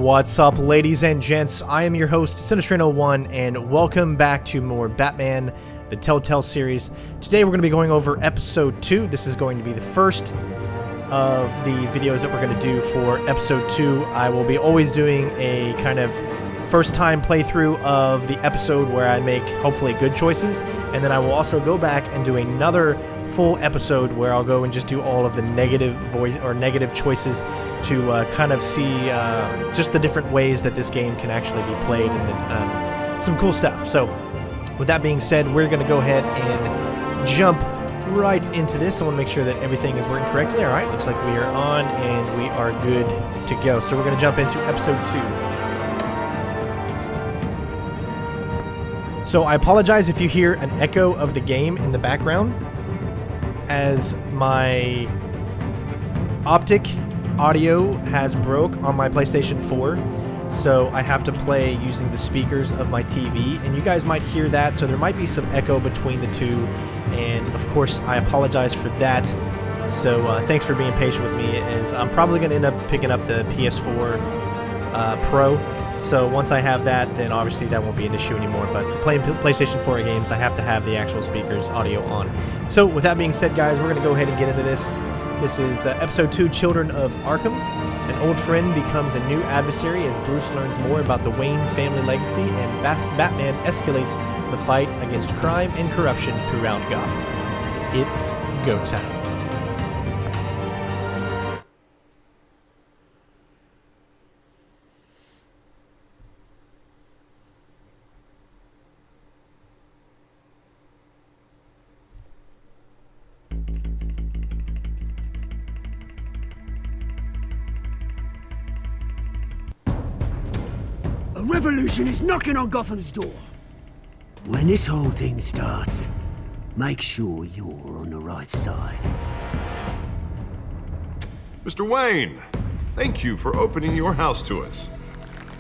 What's up, ladies and gents? I am your host, CenterStrain01, and welcome back to more Batman, the Telltale series. Today we're going to be going over Episode 2. This is going to be the first of the videos that we're going to do for Episode 2. I will be always doing a kind of first-time playthrough of the episode where I make, hopefully, good choices, and then I will also go back and do another full episode where I'll go and just do all of the negative choices to kind of see just the different ways that this game can actually be played and some cool stuff. So with that being said, we're going to go ahead and jump right into this. I want to make sure that everything is working correctly. All right, looks like we are on and we are good to go. So we're going to jump into Episode 2. So I apologize if you hear an echo of the game in the background, as my optic audio has broke on my PlayStation 4, so I have to play using the speakers of my TV, and you guys might hear that, so there might be some echo between the two, and of course I apologize for that. So thanks for being patient with me, as I'm probably going to end up picking up the PS4 Pro. So once I have that, then obviously that won't be an issue anymore. But for playing PlayStation 4 games, I have to have the actual speakers audio on. So with that being said, guys, we're going to go ahead and get into this. This is Episode 2, Children of Arkham. An old friend becomes a new adversary as Bruce learns more about the Wayne family legacy, and Batman escalates the fight against crime and corruption throughout Gotham. It's go time. Revolution is knocking on Gotham's door. When this whole thing starts, make sure you're on the right side. Mr. Wayne, thank you for opening your house to us.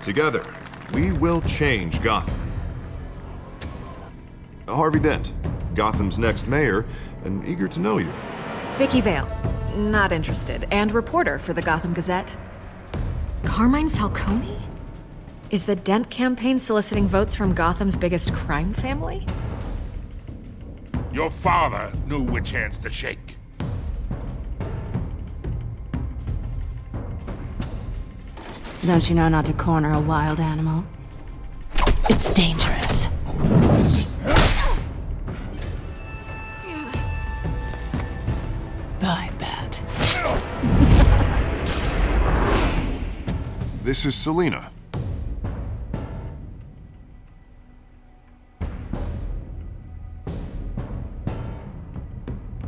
Together, we will change Gotham. Harvey Dent, Gotham's next mayor, and eager to know you. Vicky Vale, not interested, and reporter for the Gotham Gazette. Carmine Falcone? Is the Dent campaign soliciting votes from Gotham's biggest crime family? Your father knew which hands to shake. Don't you know not to corner a wild animal? It's dangerous. Bye, Bat. This is Selina.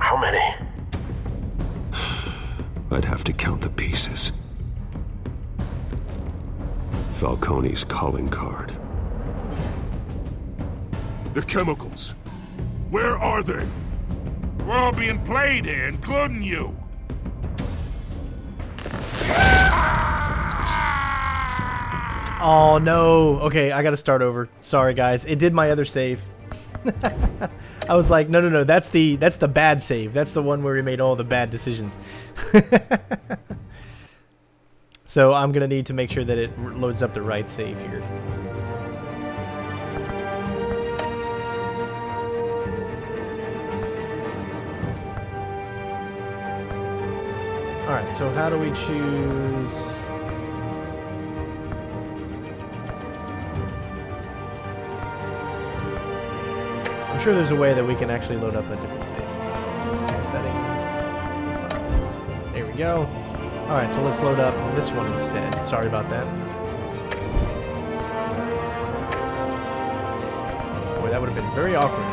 How many? I'd have to count the pieces. Falcone's calling card. The chemicals. Where are they? We're all being played here, including you. Oh no. Okay, I gotta start over. Sorry guys. It did my other save. I was like, no, that's the bad save. That's the one where we made all the bad decisions. So I'm gonna need to make sure that it loads up the right save here. Alright, so how do we choose? I'm sure there's a way that we can actually load up a different save. Let's see, settings, files. There we go. Alright, so let's load up this one instead. Sorry about that. Boy, that would have been very awkward.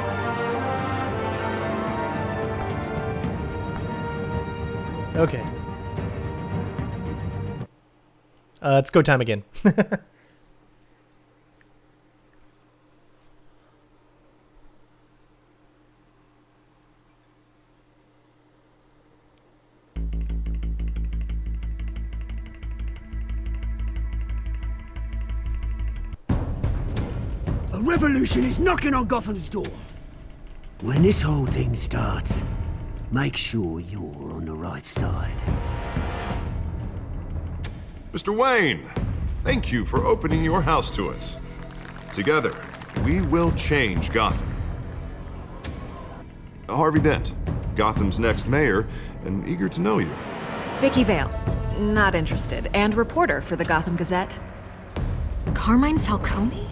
Okay. It's go time again. A revolution is knocking on Gotham's door. When this whole thing starts, make sure you're on the right side. Mr. Wayne, Thank you for opening your house to us. Together, we will change Gotham. Harvey Dent, Gotham's next mayor, and eager to know you. Vicky Vale, not interested, and reporter for the Gotham Gazette. Carmine Falcone?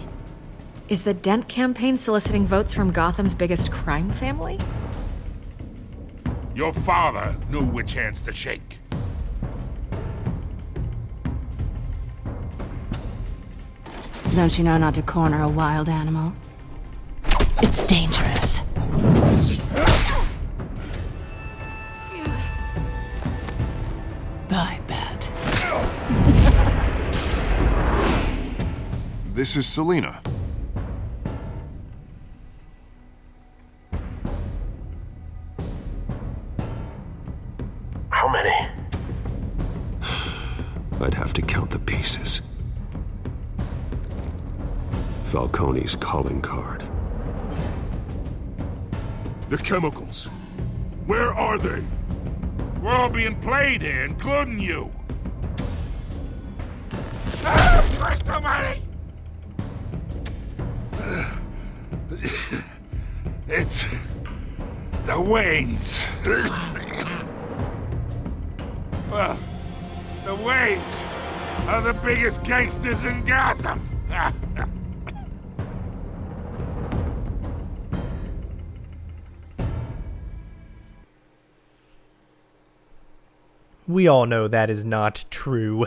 Is the Dent campaign soliciting votes from Gotham's biggest crime family? Your father knew which hands to shake. Don't you know not to corner a wild animal? It's dangerous. I bet. This is Selina. How many? I'd have to count the pieces. Falcone's calling card. The chemicals. Where are they? We're all being played here, including you. Ah, Christ almighty! It's the Waynes. Well, the Waynes are the biggest gangsters in Gotham. We all know that is not true.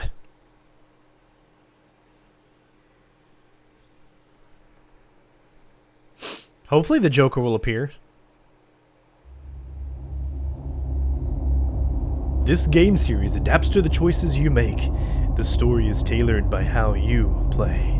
Hopefully the Joker will appear. This game series adapts to the choices you make. The story is tailored by how you play.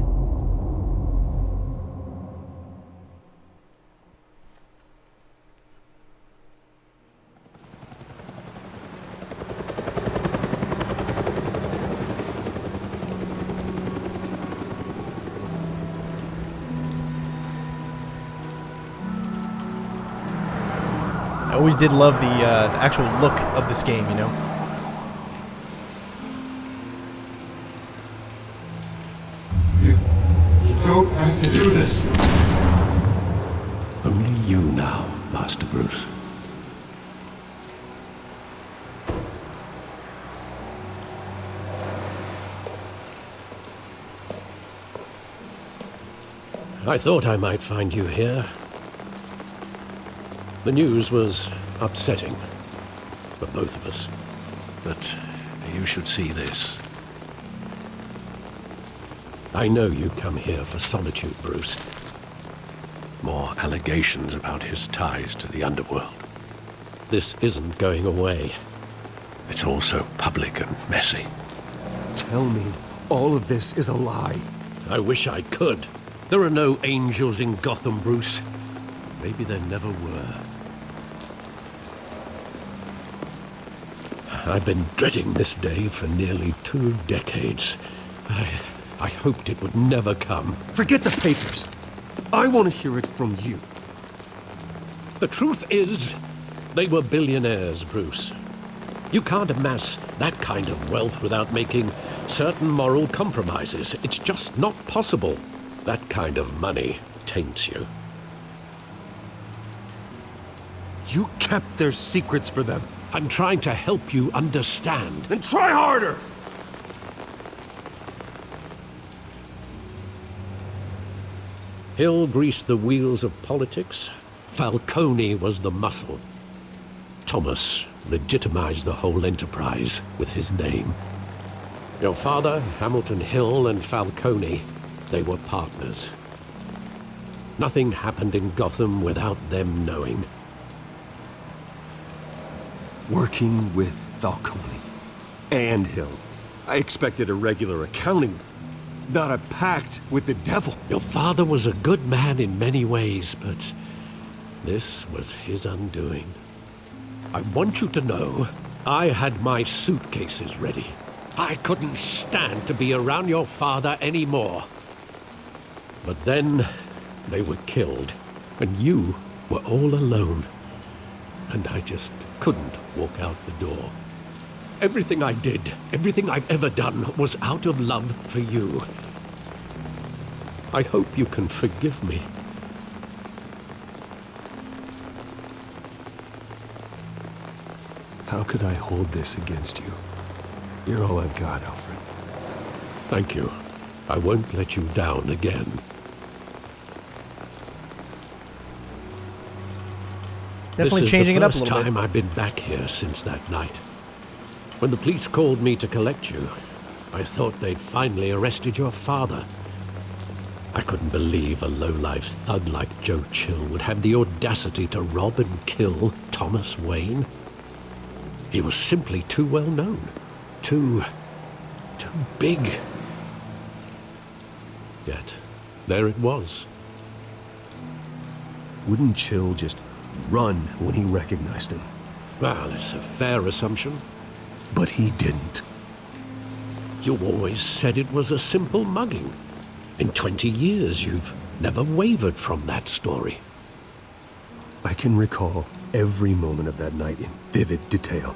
I always did love the actual look of this game, you know? You don't have to do this. Only you now, Master Bruce. I thought I might find you here. The news was upsetting for both of us. But you should see this. I know you come here for solitude, Bruce. More allegations about his ties to the underworld. This isn't going away. It's all so public and messy. Tell me all of this is a lie. I wish I could. There are no angels in Gotham, Bruce. Maybe there never were. I've been dreading this day for nearly 2 decades. I hoped it would never come. Forget the papers. I want to hear it from you. The truth is, they were billionaires, Bruce. You can't amass that kind of wealth without making certain moral compromises. It's just not possible. That kind of money taints you. You kept their secrets for them. I'm trying to help you understand. Then try harder! Hill greased the wheels of politics. Falcone was the muscle. Thomas legitimized the whole enterprise with his name. Your father, Hamilton Hill, and Falcone, they were partners. Nothing happened in Gotham without them knowing. Working with Falcone and Hill. I expected a regular accounting, not a pact with the devil. Your father was a good man in many ways, but this was his undoing. I want you to know, I had my suitcases ready. I couldn't stand to be around your father anymore. But then, they were killed, and you were all alone. And I just couldn't walk out the door. Everything I did, everything I've ever done, was out of love for you. I hope you can forgive me. How could I hold this against you? You're all I've got, Alfred. Thank you. I won't let you down again. Definitely changing it up a little bit. This is the first time I've been back here since that night. When the police called me to collect you, I thought they'd finally arrested your father. I couldn't believe a low-life thug like Joe Chill would have the audacity to rob and kill Thomas Wayne. He was simply too well known. Too big. Yet, there it was. Wouldn't Chill just run when he recognized him? Well, it's a fair assumption. But he didn't. You always said it was a simple mugging. In 20 years, you've never wavered from that story. I can recall every moment of that night in vivid detail.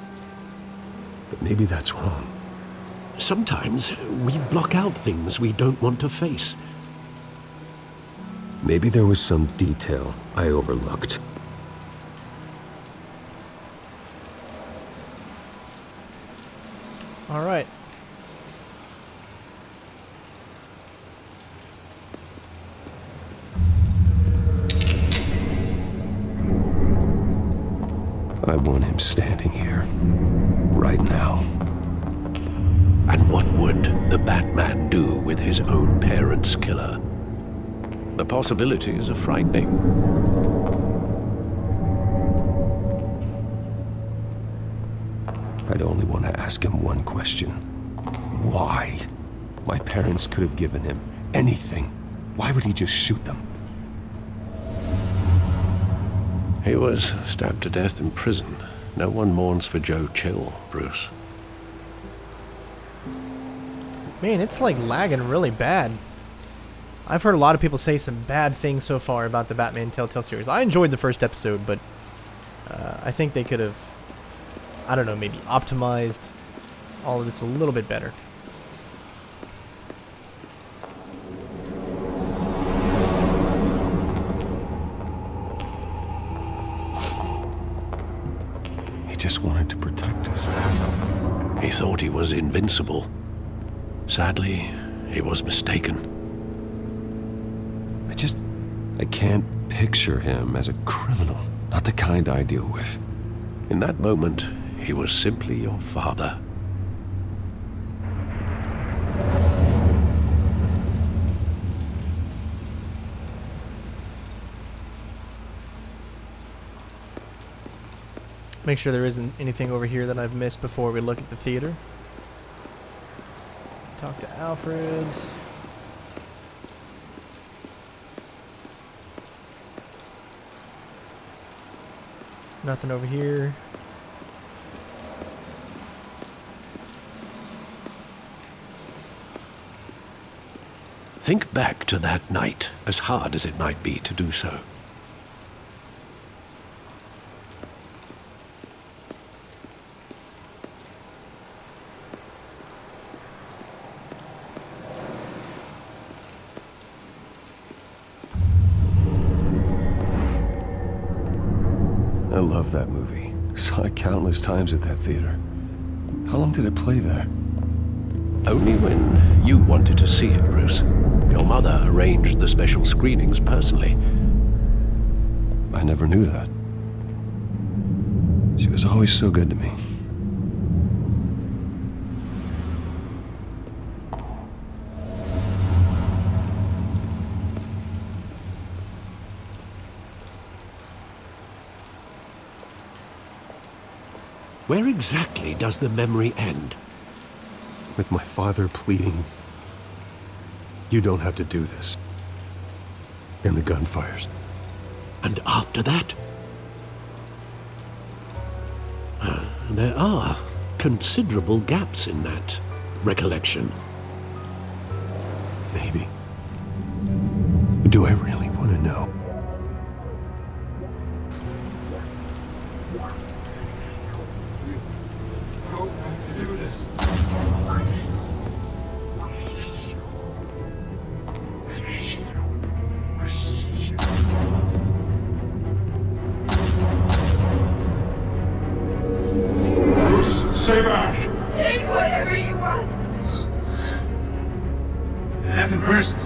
But maybe that's wrong. Sometimes we block out things we don't want to face. Maybe there was some detail I overlooked. All right. I want him standing here, right now. And what would the Batman do with his own parents' killer? The possibilities are frightening. I'd only want to ask him one question. Why? My parents could have given him anything. Why would he just shoot them? He was stabbed to death in prison. No one mourns for Joe Chill, Bruce. Man, it's like lagging really bad. I've heard a lot of people say some bad things so far about the Batman Telltale series. I enjoyed the first episode, but I think they could have, I don't know, maybe optimized all of this a little bit better. He just wanted to protect us. He thought he was invincible. Sadly, he was mistaken. I can't picture him as a criminal. Not the kind I deal with. In that moment, he was simply your father. Make sure there isn't anything over here that I've missed before we look at the theater. Talk to Alfred. Nothing over here. Think back to that night, as hard as it might be to do so. I love that movie. Saw it countless times at that theater. How long did it play there? Only when you wanted to see it, Bruce. Your mother arranged the special screenings personally. I never knew that. She was always so good to me. Where exactly does the memory end? With my father pleading, "You don't have to do this." And the gun fires. And after that? There are considerable gaps in that recollection. Maybe. Do I really want to know? Stay back! Take whatever you want! Nothing personal.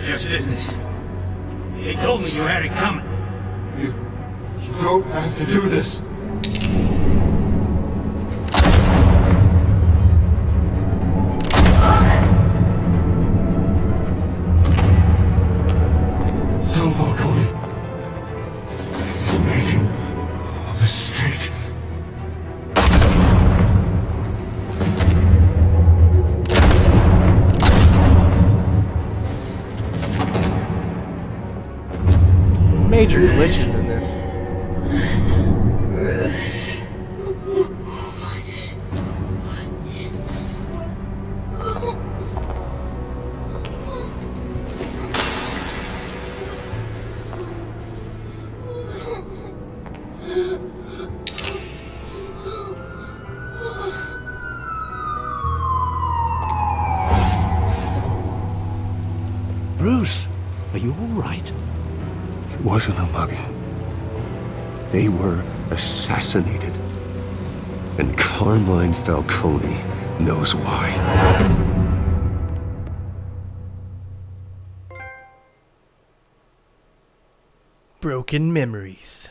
Just business. They told me you had it coming. You don't have to do this. No, Falcone. He's making a mistake. Major glitches in this. Bruce, are you all right? It wasn't a mug. They were assassinated. And Carmine Falcone knows why. Broken memories.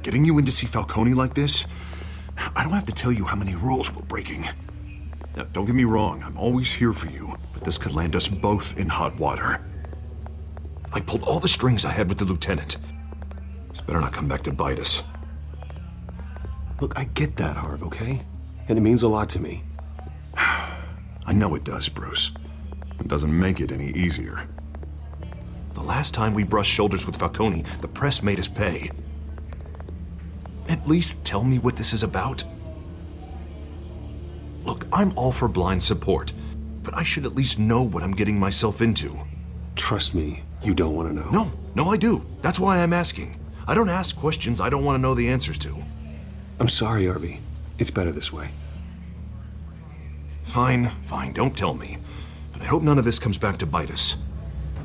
Getting you in to see Falcone like this? I don't have to tell you how many rules we're breaking. Now, don't get me wrong, I'm always here for you, but this could land us both in hot water. I pulled all the strings I had with the lieutenant. This better not come back to bite us. Look, I get that, Harv, okay? And it means a lot to me. I know it does, Bruce. It doesn't make it any easier. The last time we brushed shoulders with Falcone, the press made us pay. At least tell me what this is about. Look, I'm all for blind support, but I should at least know what I'm getting myself into. Trust me, you don't want to know. No, I do. That's why I'm asking. I don't ask questions I don't want to know the answers to. I'm sorry, Harvey. It's better this way. Fine, don't tell me. But I hope none of this comes back to bite us.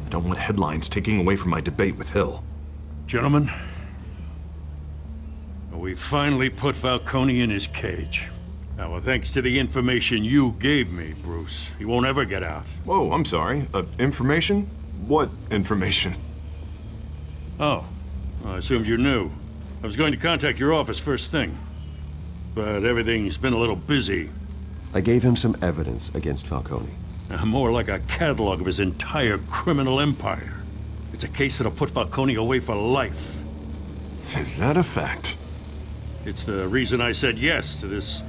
I don't want headlines taking away from my debate with Hill. Gentlemen, we finally put Falcone in his cage. Now, well, thanks to the information you gave me, Bruce, he won't ever get out. Whoa, I'm sorry. Information? What information? Oh, well, I assumed you knew. I was going to contact your office first thing, but everything's been a little busy. I gave him some evidence against Falcone. More like a catalog of his entire criminal empire. It's a case that'll put Falcone away for life. Is that a fact? It's the reason I said yes to this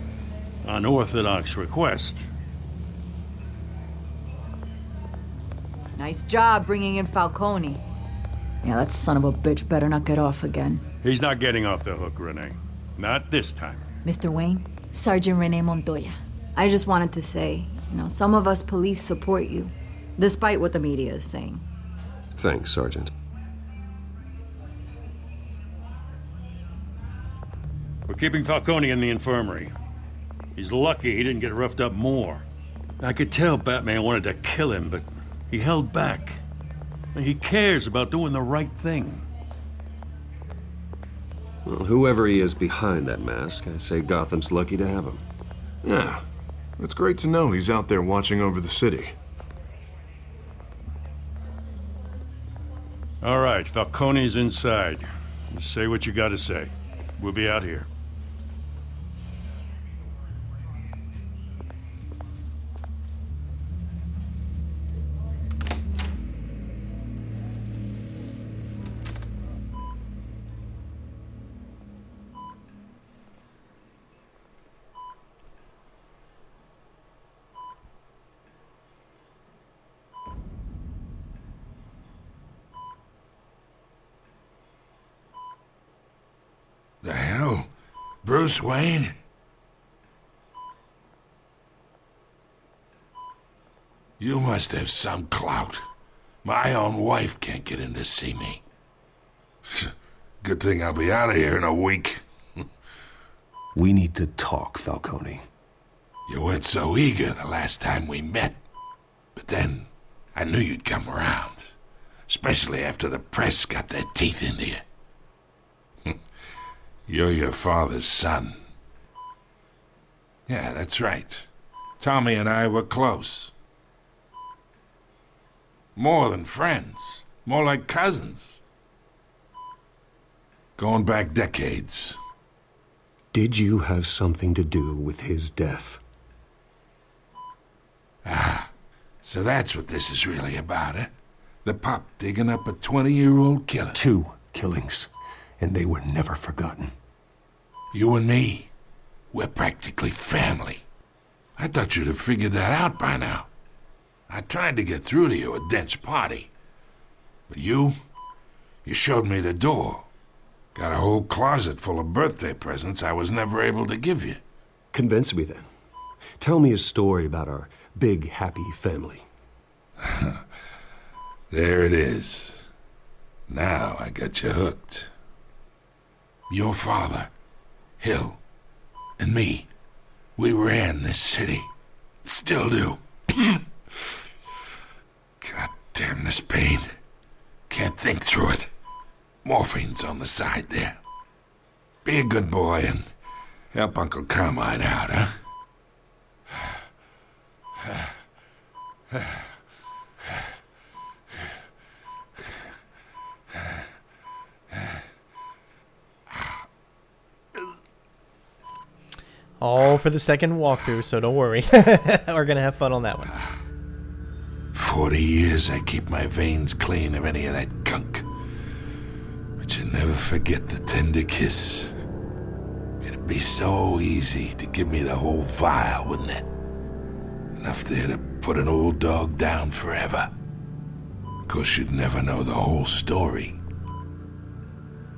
unorthodox request. Nice job bringing in Falcone. Yeah, that son of a bitch better not get off again. He's not getting off the hook, Renee. Not this time. Mr. Wayne, Sergeant Renee Montoya. I just wanted to say, some of us police support you, despite what the media is saying. Thanks, Sergeant. We're keeping Falcone in the infirmary. He's lucky he didn't get roughed up more. I could tell Batman wanted to kill him, but he held back. He cares about doing the right thing. Well, whoever he is behind that mask, I say Gotham's lucky to have him. Yeah, it's great to know he's out there watching over the city. All right, Falcone's inside. Just say what you gotta say. We'll be out here. Bruce Wayne? You must have some clout. My own wife can't get in to see me. Good thing I'll be out of here in a week. We need to talk, Falcone. You weren't so eager the last time we met. But then, I knew you'd come around. Especially after the press got their teeth into you. You're your father's son. Yeah, that's right. Tommy and I were close. More than friends. More like cousins. Going back decades. Did you have something to do with his death? Ah, so that's what this is really about, eh? The pup digging up a 20-year-old killer. 2 killings, and they were never forgotten. You and me, we're practically family. I thought you'd have figured that out by now. I tried to get through to you at Dent's party. But you showed me the door. Got a whole closet full of birthday presents I was never able to give you. Convince me then. Tell me a story about our big, happy family. There it is. Now I got you hooked. Your father, Hill, and me, we ran this city. Still do. God damn this pain. Can't think through it. Morphine's on the side there. Be a good boy and help Uncle Carmine out, huh? All for the second walkthrough, so don't worry. We're gonna have fun on that one. 40 years I keep my veins clean of any of that gunk. But you never forget the tender kiss. It'd be so easy to give me the whole vial, wouldn't it? Enough there to put an old dog down forever. Of course, you'd never know the whole story.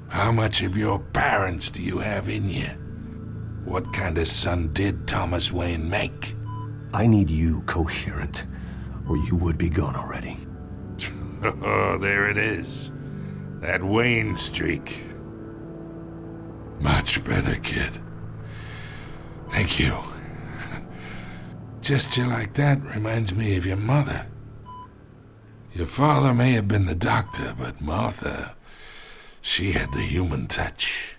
How much of your parents do you have in you? What kind of son did Thomas Wayne make? I need you coherent, or you would be gone already. Oh, there it is. That Wayne streak. Much better, kid. Thank you. Gesture like that reminds me of your mother. Your father may have been the doctor, but Martha, she had the human touch.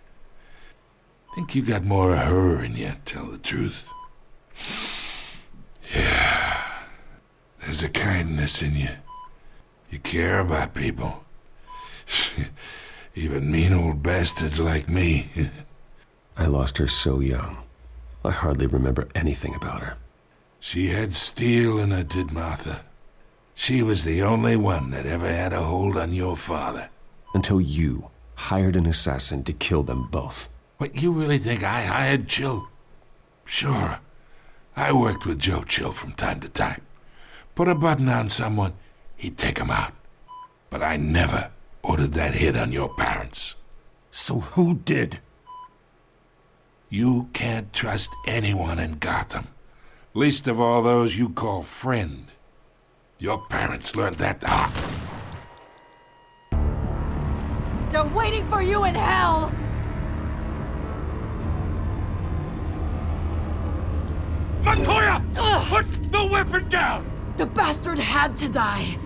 Think you got more of her in you, tell the truth. Yeah. There's a kindness in you. You care about people. Even mean old bastards like me. I lost her so young. I hardly remember anything about her. She had steel in her, did Martha. She was the only one that ever had a hold on your father. Until you hired an assassin to kill them both. What, you really think I hired Chill? Sure. I worked with Joe Chill from time to time. Put a button on someone, he'd take him out. But I never ordered that hit on your parents. So who did? You can't trust anyone in Gotham. Least of all those you call friend. Your parents learned that. They're waiting for you in hell! Montoya! Put the weapon down! The bastard had to die!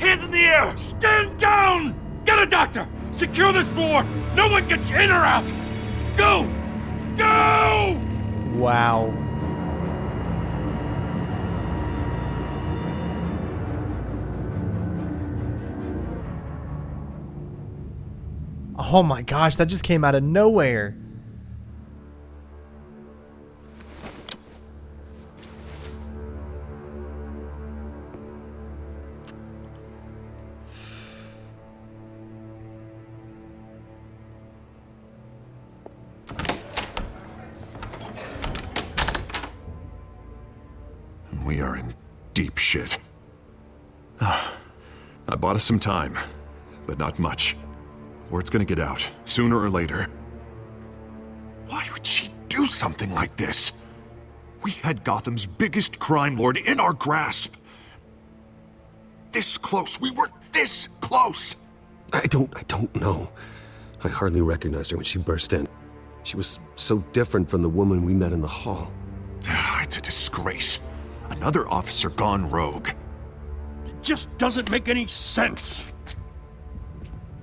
Hands in the air! Stand down! Get a doctor! Secure this floor! No one gets in or out! Go! Go! Wow. Oh my gosh, that just came out of nowhere. We are in deep shit. I bought us some time, but not much. Word's gonna get out, sooner or later. something like this? We had Gotham's biggest crime lord in our grasp. This close. We were this close. I don't know. I hardly recognized her when she burst in. She was so different from the woman we met in the hall. It's a disgrace. Another officer gone rogue. It just doesn't make any sense.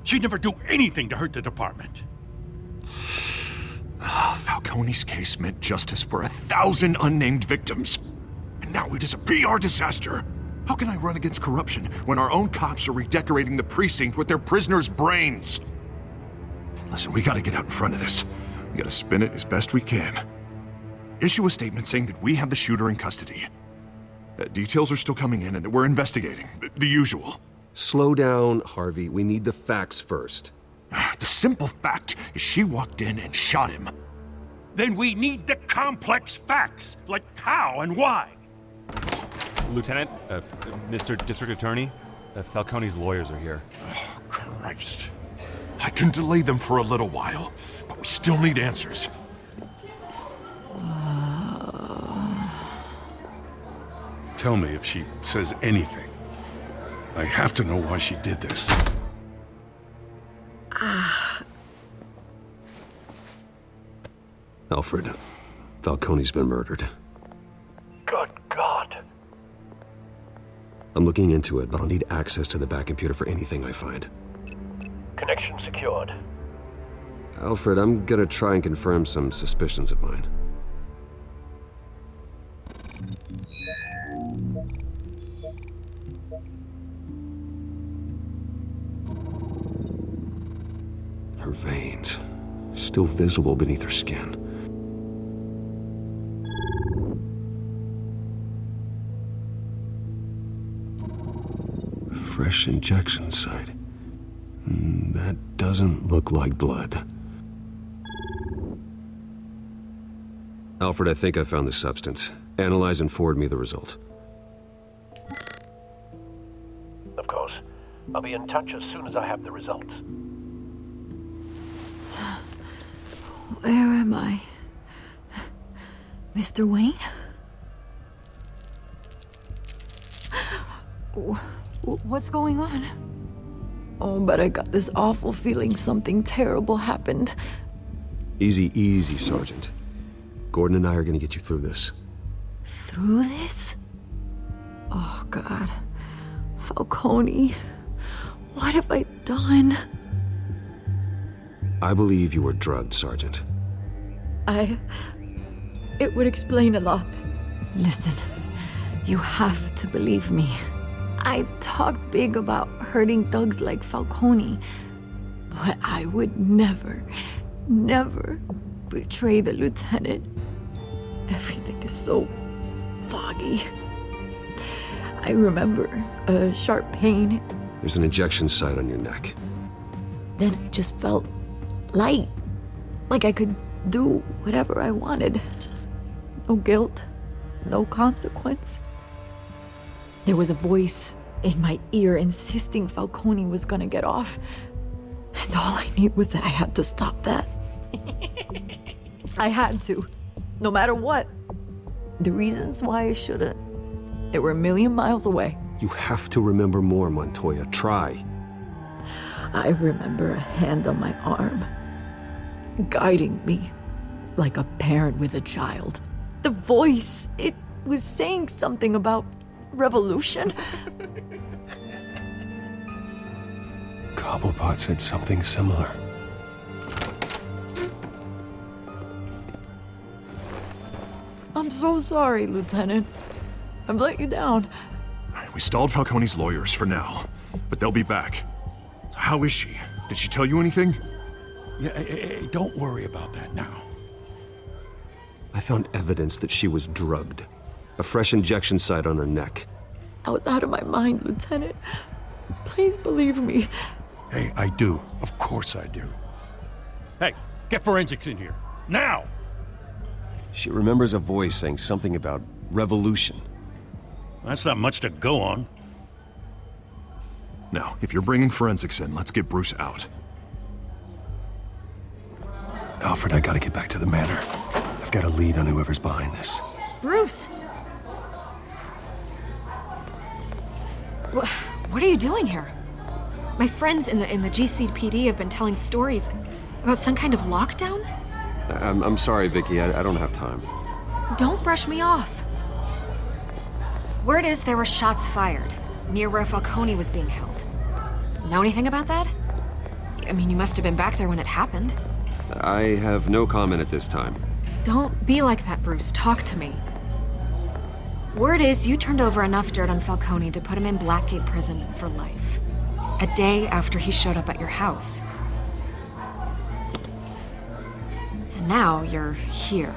She'd never do anything to hurt the department. Falcone's case meant justice for 1,000 unnamed victims. And now it is a PR disaster. How can I run against corruption when our own cops are redecorating the precinct with their prisoners' brains? Listen, we gotta get out in front of this. We gotta spin it as best we can. Issue a statement saying that we have the shooter in custody. Details are still coming in and that we're investigating. The usual. Slow down, Harvey. We need the facts first. The simple fact is she walked in and shot him. Then we need the complex facts, like how and why. Lieutenant, Mr. District Attorney, Falcone's lawyers are here. Oh, Christ. I can delay them for a little while, but we still need answers. Tell me if she says anything. I have to know why she did this. Alfred, Falcone's been murdered. Good God. I'm looking into it, but I'll need access to the back computer for anything I find. Connection secured. Alfred, I'm gonna try and confirm some suspicions of mine. Her veins, still visible beneath her skin. Fresh injection site. That doesn't look like blood. Alfred, I think I found the substance. Analyze and forward me the result. Of course. I'll be in touch as soon as I have the results. Where am I? Mr. Wayne? What's going on? Oh, but I got this awful feeling something terrible happened. Easy, easy, Sergeant. Gordon and I are gonna get you through this. Through this? Oh, God. Falcone. What have I done? I believe you were drugged, Sergeant. It would explain a lot. Listen, you have to believe me. I talked big about hurting thugs like Falcone, but I would never betray the lieutenant. Everything is so foggy. I remember a sharp pain. There's an injection site on your neck. Then I just felt light, like I could do whatever I wanted. No guilt, no consequence. There was a voice in my ear insisting Falcone was gonna get off. And all I knew was that I had to stop that. I had to, no matter what. The reasons why I shouldn't, they were a million miles away. You have to remember more, Montoya. Try. I remember a hand on my arm, guiding me like a parent with a child. The voice, it was saying something about revolution. Cobblepot said something similar. I'm so sorry, Lieutenant. I've let you down. We stalled Falcone's lawyers for now, but they'll be back. So how is she? Did she tell you anything? Yeah, hey, don't worry about that now. I found evidence that she was drugged. A fresh injection site on her neck. I was out of my mind, Lieutenant. Please believe me. Hey, I do. Of course I do. Hey, get forensics in here. Now! She remembers a voice saying something about revolution. That's not much to go on. Now, if you're bringing forensics in, let's get Bruce out. Alfred, I gotta get back to the manor. I've got a lead on whoever's behind this. Bruce! What are you doing here? My friends in the GCPD have been telling stories about some kind of lockdown? I'm sorry, Vicky. I don't have time. Don't brush me off. Word is there were shots fired near where Falcone was being held. Know anything about that? I mean, you must have been back there when it happened. I have no comment at this time. Don't be like that, Bruce. Talk to me. Word is you turned over enough dirt on Falcone to put him in Blackgate Prison for life. A day after he showed up at your house. And now you're here.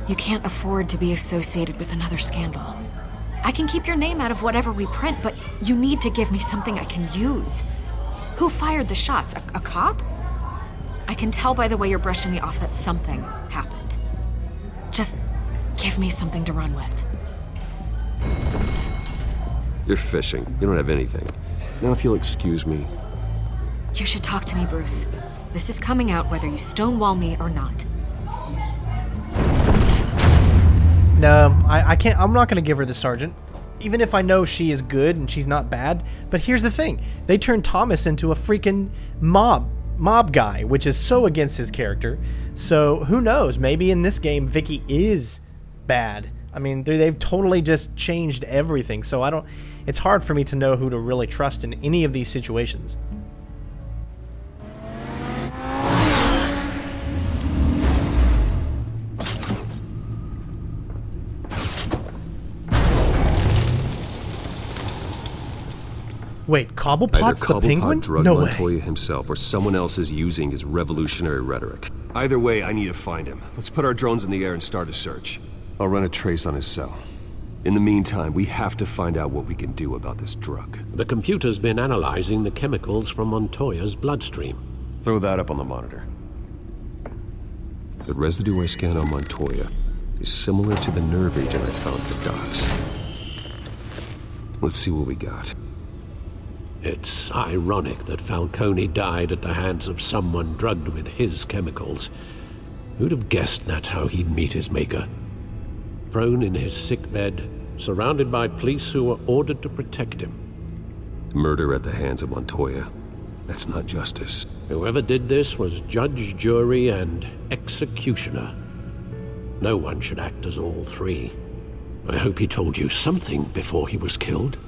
You can't afford to be associated with another scandal. I can keep your name out of whatever we print, but you need to give me something I can use. Who fired the shots? A cop? I can tell by the way you're brushing me off that something happened. Just give me something to run with. You're fishing. You don't have anything. Now, if you'll excuse me. You should talk to me, Bruce. This is coming out whether you stonewall me or not. No, I can't. I'm not going to give her the sergeant. Even if I know she is good and she's not bad. But here's the thing. They turned Thomas into a freaking mob guy, which is so against his character. So who knows? Maybe in this game, Vicky is bad. I mean, they've totally just changed everything. So it's hard for me to know who to really trust in any of these situations. Wait, Cobblepot's the penguin? No way. Montoya himself, or someone else is using his revolutionary rhetoric. Either way, I need to find him. Let's put our drones in the air and start a search. I'll run a trace on his cell. In the meantime, we have to find out what we can do about this drug. The computer's been analyzing the chemicals from Montoya's bloodstream. Throw that up on the monitor. The residue I scanned on Montoya is similar to the nerve agent I found at the docks. Let's see what we got. It's ironic that Falcone died at the hands of someone drugged with his chemicals. Who'd have guessed that's how he'd meet his maker? Prone in his sickbed, surrounded by police who were ordered to protect him. Murder at the hands of Montoya. That's not justice. Whoever did this was judge, jury, and executioner. No one should act as all three. I hope he told you something before he was killed.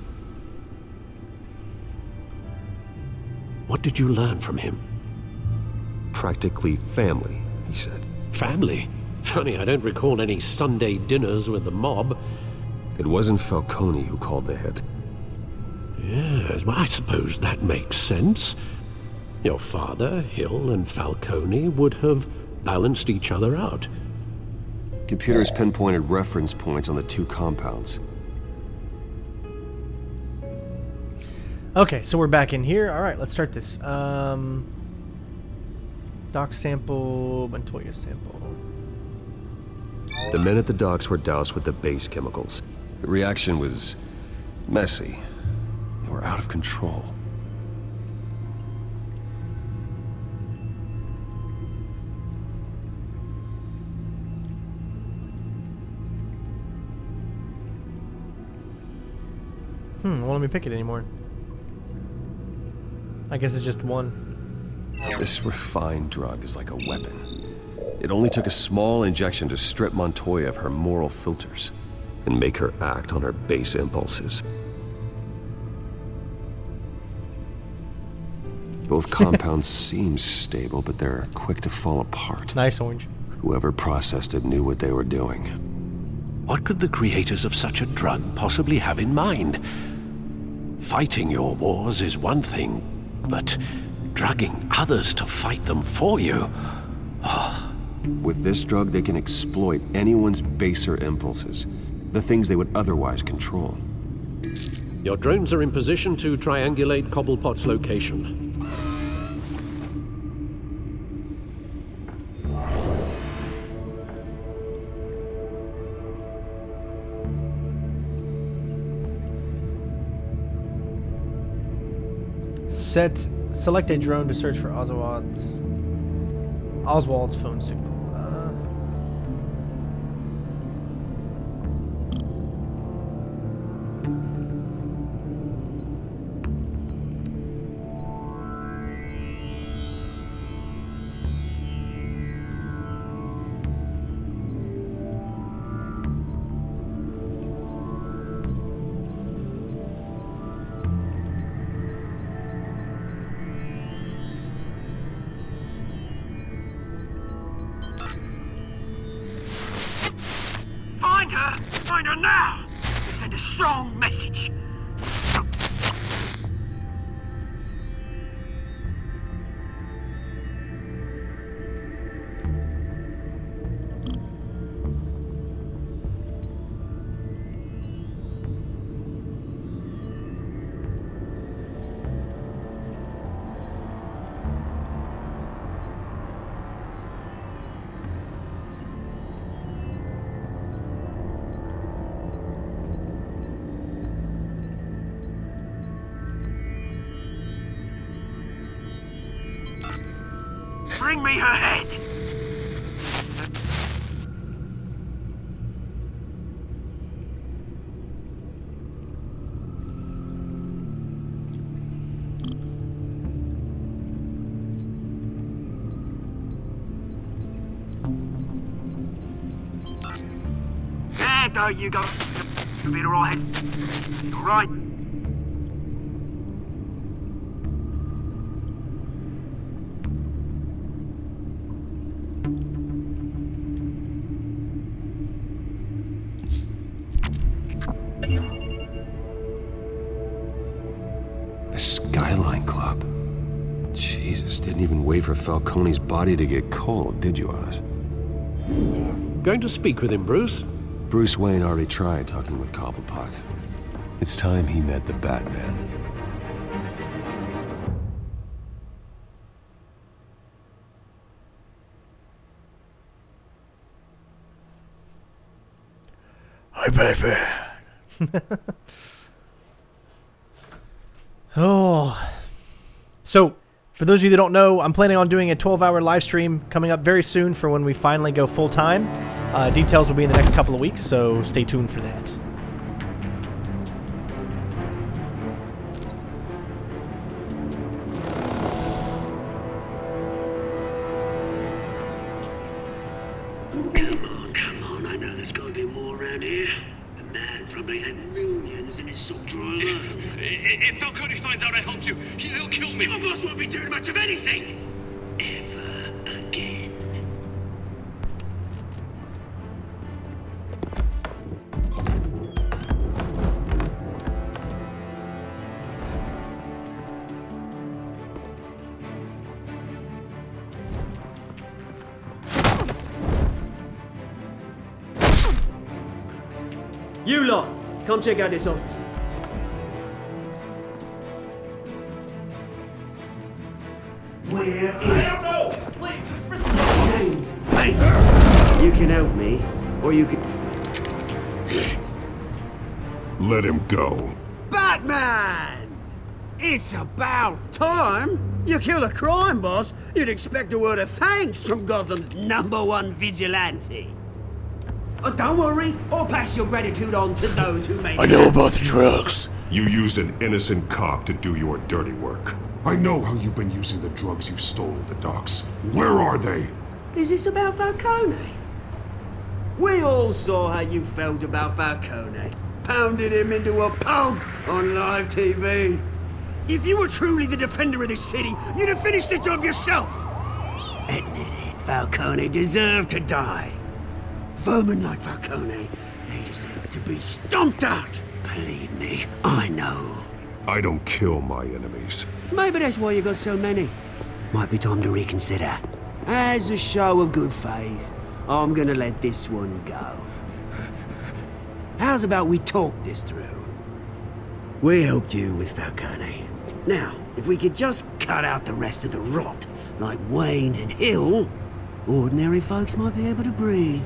What did you learn from him? Practically family, he said. Family? Funny, I don't recall any Sunday dinners with the mob. It wasn't Falcone who called the hit. Yes, well, I suppose that makes sense. Your father, Hill, and Falcone would have balanced each other out. Computers pinpointed reference points on the two compounds. Okay, so we're back in here. All right, let's start this. Doc sample, Montoya sample. The men at the docks were doused with the base chemicals. The reaction was messy. They were out of control. Won't let me pick it anymore. I guess it's just one. This refined drug is like a weapon. It only took a small injection to strip Montoya of her moral filters and make her act on her base impulses. Both compounds seem stable, but they're quick to fall apart. Nice orange. Whoever processed it knew what they were doing. What could the creators of such a drug possibly have in mind? Fighting your wars is one thing, but drugging others to fight them for you? Oh. With this drug, they can exploit anyone's baser impulses, the things they would otherwise control. Your drones are in position to triangulate Cobblepot's location. Select a drone to search for Oswald's phone signal. Find her! Find her now! Send a strong message. Bring me her head! There you go. You'll be alright. Alright. The Skyline Club. Jesus, didn't even wait for Falcone's body to get cold, did you, Oz? Going to speak with him, Bruce? Bruce Wayne already tried talking with Cobblepot. It's time he met the Batman. Hi, Batman. Oh. So, for those of you that don't know, I'm planning on doing a 12-hour live stream coming up very soon for when we finally go full-time. Details will be in the next couple of weeks, so stay tuned for that. Come on, I know there's gotta be more around here. The man probably had millions in his soldier alone. If Falcone finds out I helped you, he'll kill me. Your boss won't be doing much of anything! Ever again. You lot, come check out this office. Where is... I don't know! Please, just listen. James, hey! You can help me, or you can... Let him go. Batman! It's about time! You kill a crime boss, you'd expect a word of thanks from Gotham's #1 vigilante. Oh, don't worry, I'll pass your gratitude on to those who made I know about the drugs. You used an innocent cop to do your dirty work. I know how you've been using the drugs you stole at the docks. Where are they? Is this about Falcone? We all saw how you felt about Falcone. Pounded him into a pulp on live TV. If you were truly the defender of this city, you'd have finished the job yourself. Admit it, Falcone deserved to die. Vermin like Falcone, they deserve to be stomped out. Believe me, I know. I don't kill my enemies. Maybe that's why you got so many. Might be time to reconsider. As a show of good faith, I'm gonna let this one go. How's about we talk this through? We helped you with Falcone. Now, if we could just cut out the rest of the rot, like Wayne and Hill, ordinary folks might be able to breathe.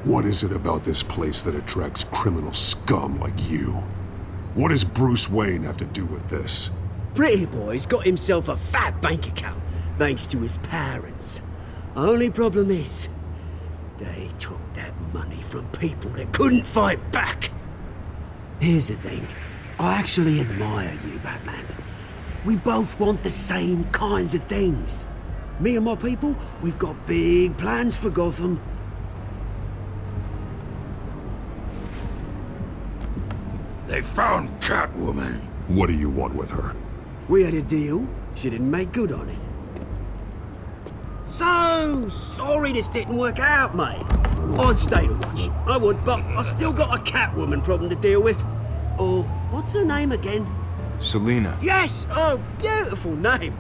What is it about this place that attracts criminal scum like you? What does Bruce Wayne have to do with this? Pretty Boy's got himself a fat bank account, thanks to his parents. Only problem is, They took that money from people that couldn't fight back. Here's the thing. I actually admire you, Batman. We both want the same kinds of things. Me and my people, we've got big plans for Gotham. They found Catwoman. What do you want with her? We had a deal. She didn't make good on it. So sorry this didn't work out, mate. I'd stay to watch. I would, but I still got a Catwoman problem to deal with. Oh, what's her name again? Selina. Yes! Oh, beautiful name.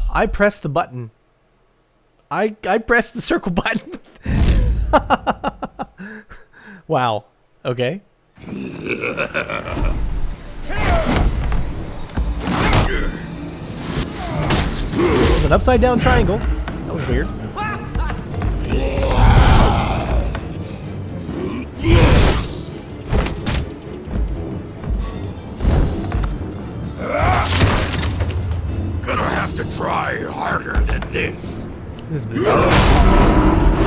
I pressed the button. I pressed the circle button. Wow. Okay. It was an upside down triangle. That was weird. Gonna have to try harder than this. This is bizarre.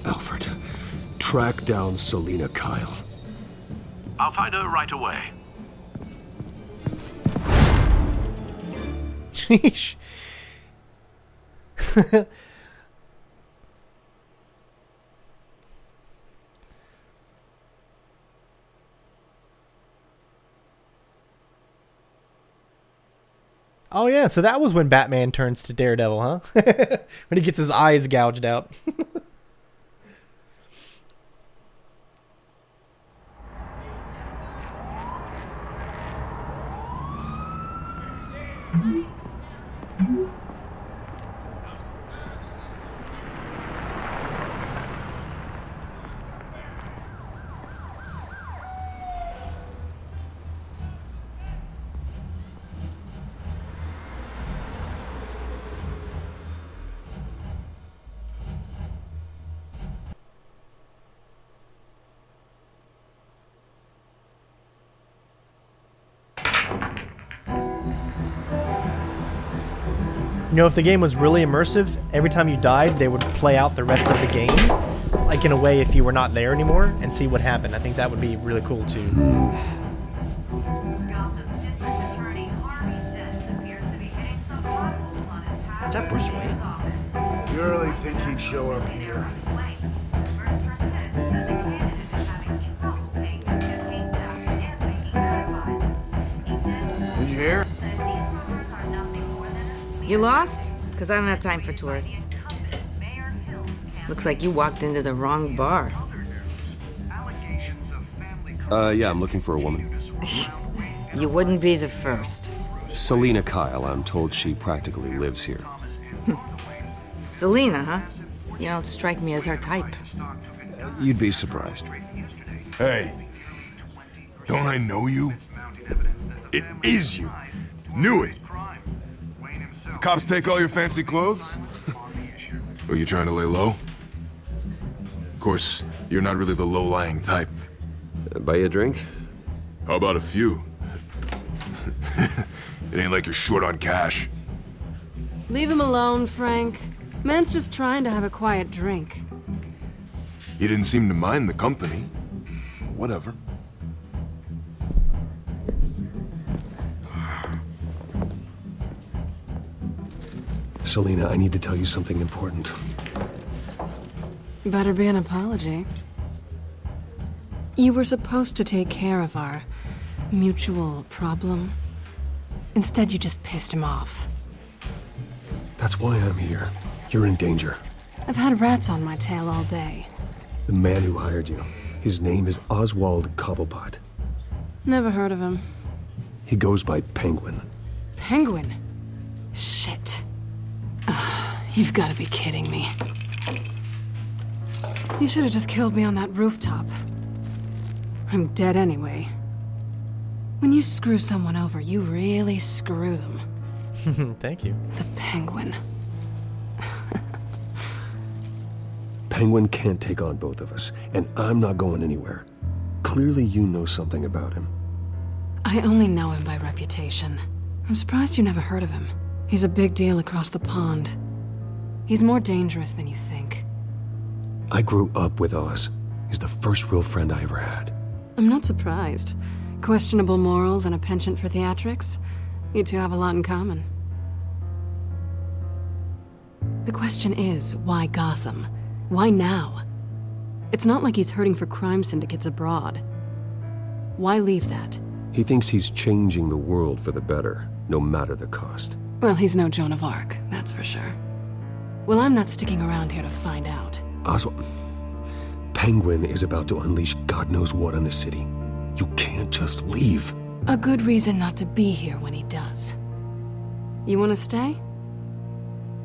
Alfred, track down Selina Kyle. I'll find her right away. Sheesh. Oh yeah, so that was when Batman turns to Daredevil, huh? When he gets his eyes gouged out. You know, if the game was really immersive, every time you died, they would play out the rest of the game, like in a way if you were not there anymore, and see what happened. I think that would be really cool too. Is that Bruce Wayne? You really think he'd show up here? Did you hear? You lost? Because I don't have time for tourists. Looks like you walked into the wrong bar. Yeah, I'm looking for a woman. You wouldn't be the first. Selina Kyle, I'm told she practically lives here. Selina, huh? You don't strike me as her type. You'd be surprised. Hey, don't I know you? It is you. Knew it. Cops take all your fancy clothes? Are you trying to lay low? Of course, you're not really the low-lying type. Buy you a drink? How about a few? It ain't like you're short on cash. Leave him alone, Frank. Man's just trying to have a quiet drink. He didn't seem to mind the company. Whatever. Selina, I need to tell you something important. Better be an apology. You were supposed to take care of our mutual problem. Instead, you just pissed him off. That's why I'm here. You're in danger. I've had rats on my tail all day. The man who hired you, his name is Oswald Cobblepot. Never heard of him. He goes by Penguin. Penguin? Shit. Ugh, you've got to be kidding me. You should have just killed me on that rooftop. I'm dead anyway. When you screw someone over, you really screw them. Thank you. The Penguin. Penguin can't take on both of us, and I'm not going anywhere. Clearly you know something about him. I only know him by reputation. I'm surprised you never heard of him. He's a big deal across the pond. He's more dangerous than you think. I grew up with Oz. He's the first real friend I ever had. I'm not surprised. Questionable morals and a penchant for theatrics. You two have a lot in common. The question is, why Gotham? Why now? It's not like he's hurting for crime syndicates abroad. Why leave that? He thinks he's changing the world for the better, no matter the cost. Well, he's no Joan of Arc, that's for sure. Well, I'm not sticking around here to find out. Oswald, Penguin is about to unleash God knows what on the city. You can't just leave. A good reason not to be here when he does. You want to stay?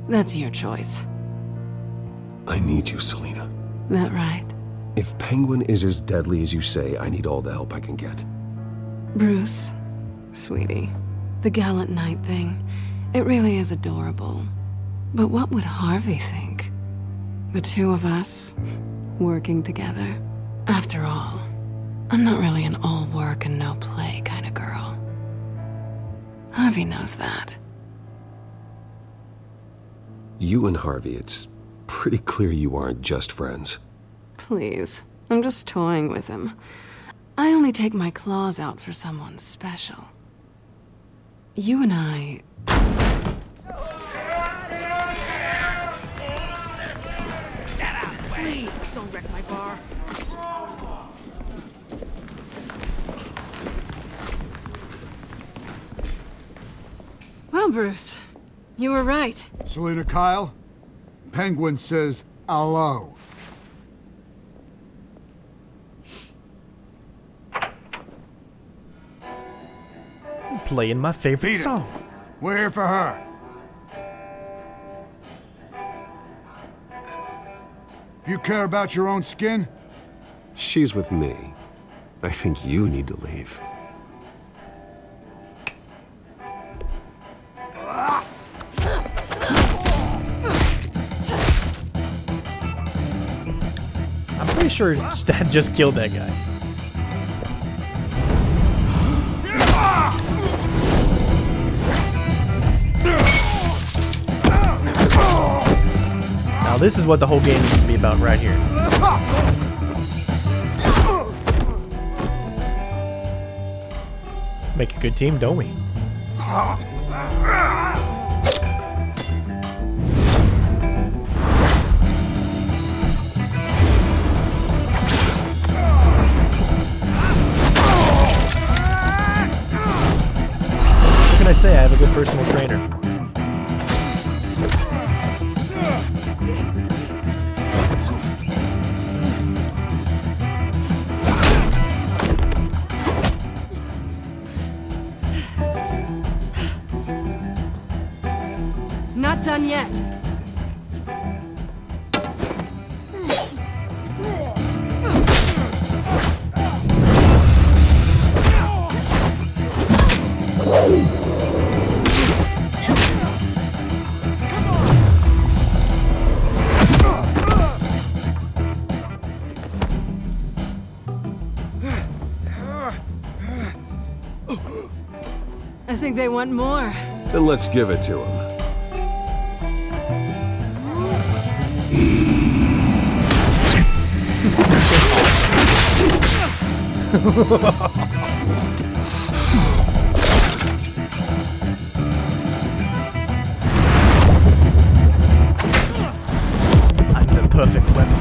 That's your choice. I need you, Selina. That right? If Penguin is as deadly as you say, I need all the help I can get. Bruce, sweetie, the gallant knight thing, it really is adorable. But what would Harvey think? The two of us, working together. After all, I'm not really an all work and no play kind of girl. Harvey knows that. You and Harvey, it's pretty clear you aren't just friends. Please, I'm just toying with him. I only take my claws out for someone special. You and I... Get out! Please, don't wreck my bar. Well, Bruce, you were right. Selina Kyle, Penguin says hello. Playing my favorite song. We're here for her. If you care about your own skin, She's with me. I think you need to leave. I'm pretty sure Stat just killed that guy. Now this is what the whole game needs to be about right here. Make a good team, don't we? What can I say? I have a good personal trainer. Not done yet. I think they want more. Then let's give it to him. I'm the perfect weapon.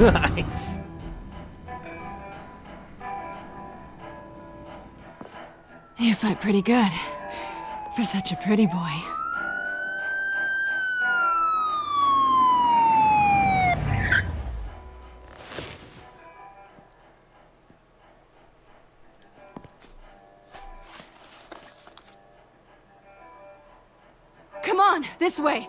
Nice. You fight pretty good. For such a pretty boy. Come on, this way.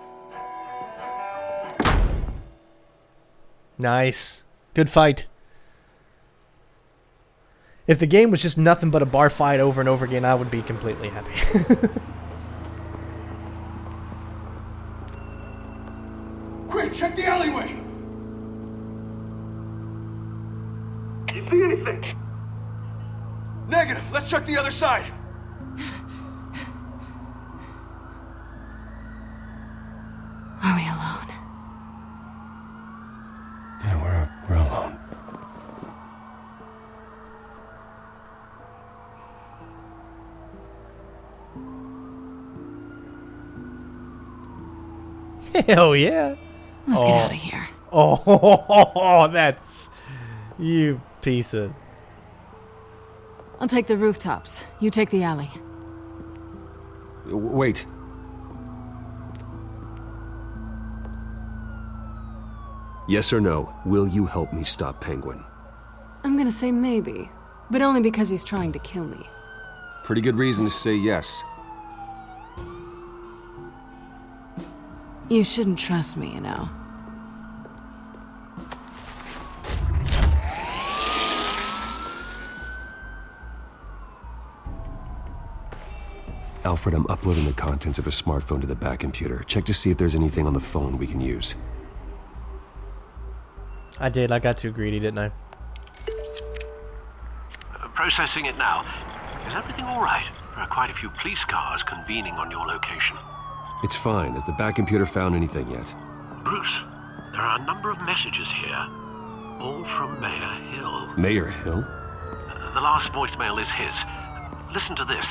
Nice. Good fight. If the game was just nothing but a bar fight over and over again, I would be completely happy. Quick, check the alleyway! You see anything? Negative. Let's check the other side. Are we alone? Yeah, we're alone. Hell yeah. Let's get out of here. Oh, that's... You piece of... I'll take the rooftops. You take the alley. Wait. Yes or no, will you help me stop Penguin? I'm gonna say maybe, but only because he's trying to kill me. Pretty good reason to say yes. You shouldn't trust me, you know. Alfred, I'm uploading the contents of a smartphone to the back computer. Check to see if there's anything on the phone we can use. I did. I got too greedy, didn't I? Processing it now. Is everything all right? There are quite a few police cars convening on your location. It's fine. Has the back computer found anything yet? Bruce, there are a number of messages here, all from Mayor Hill. Mayor Hill? The last voicemail is his. Listen to this.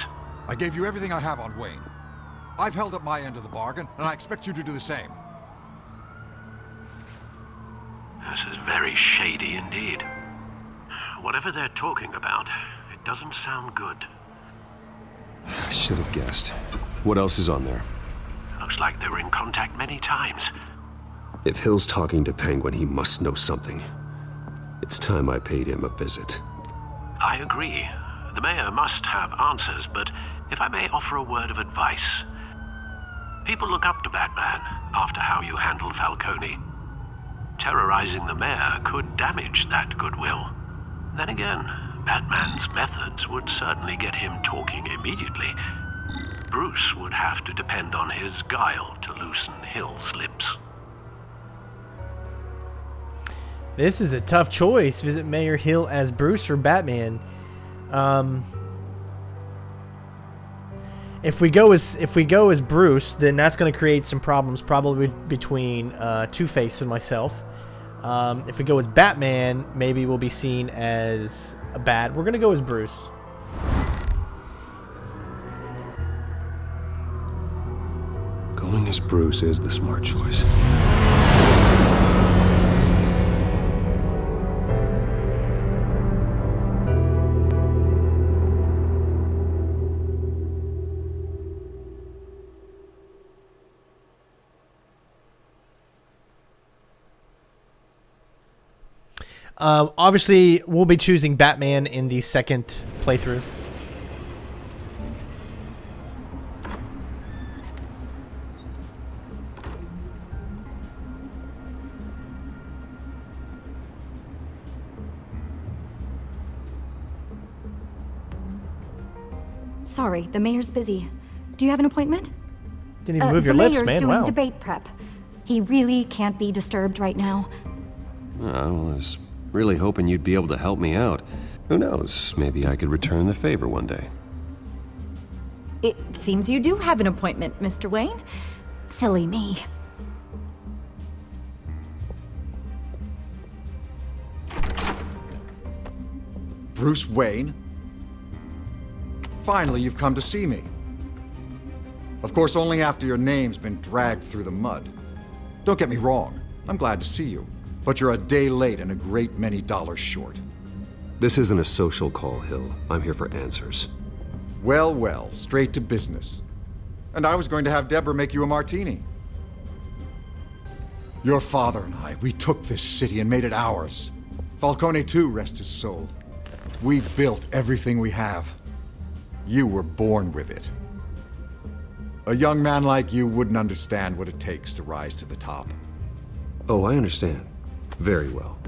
I gave you everything I have on Wayne. I've held up my end of the bargain, and I expect you to do the same. This is very shady indeed. Whatever they're talking about, it doesn't sound good. I should have guessed. What else is on there? Looks like they were in contact many times. If Hill's talking to Penguin, he must know something. It's time I paid him a visit. I agree. The mayor must have answers, but if I may offer a word of advice. People look up to Batman after how you handled Falcone. Terrorizing the mayor could damage that goodwill. Then again, Batman's methods would certainly get him talking immediately. Bruce would have to depend on his guile to loosen Hill's lips. This is a tough choice. Visit Mayor Hill as Bruce or Batman. If we go as Bruce, then that's going to create some problems, probably between Two-Face and myself. If we go as Batman, maybe we'll be seen as a bad. We're going to go as Bruce. Going as Bruce is the smart choice. Obviously, we'll be choosing Batman in the second playthrough. Sorry, the mayor's busy. Do you have an appointment? Didn't even move your lips, man. The mayor's doing Wow. debate prep. He really can't be disturbed right now. Oh, well, I was really hoping you'd be able to help me out. Who knows? Maybe I could return the favor one day. It seems you do have an appointment, Mr. Wayne. Silly me. Bruce Wayne? Finally, you've come to see me. Of course, only after your name's been dragged through the mud. Don't get me wrong, I'm glad to see you. But you're a day late and a great many dollars short. This isn't a social call, Hill. I'm here for answers. Well, well, straight to business. And I was going to have Deborah make you a martini. Your father and I, we took this city and made it ours. Falcone too, rest his soul. We built everything we have. You were born with it. A young man like you wouldn't understand what it takes to rise to the top. Oh, I understand. Very well.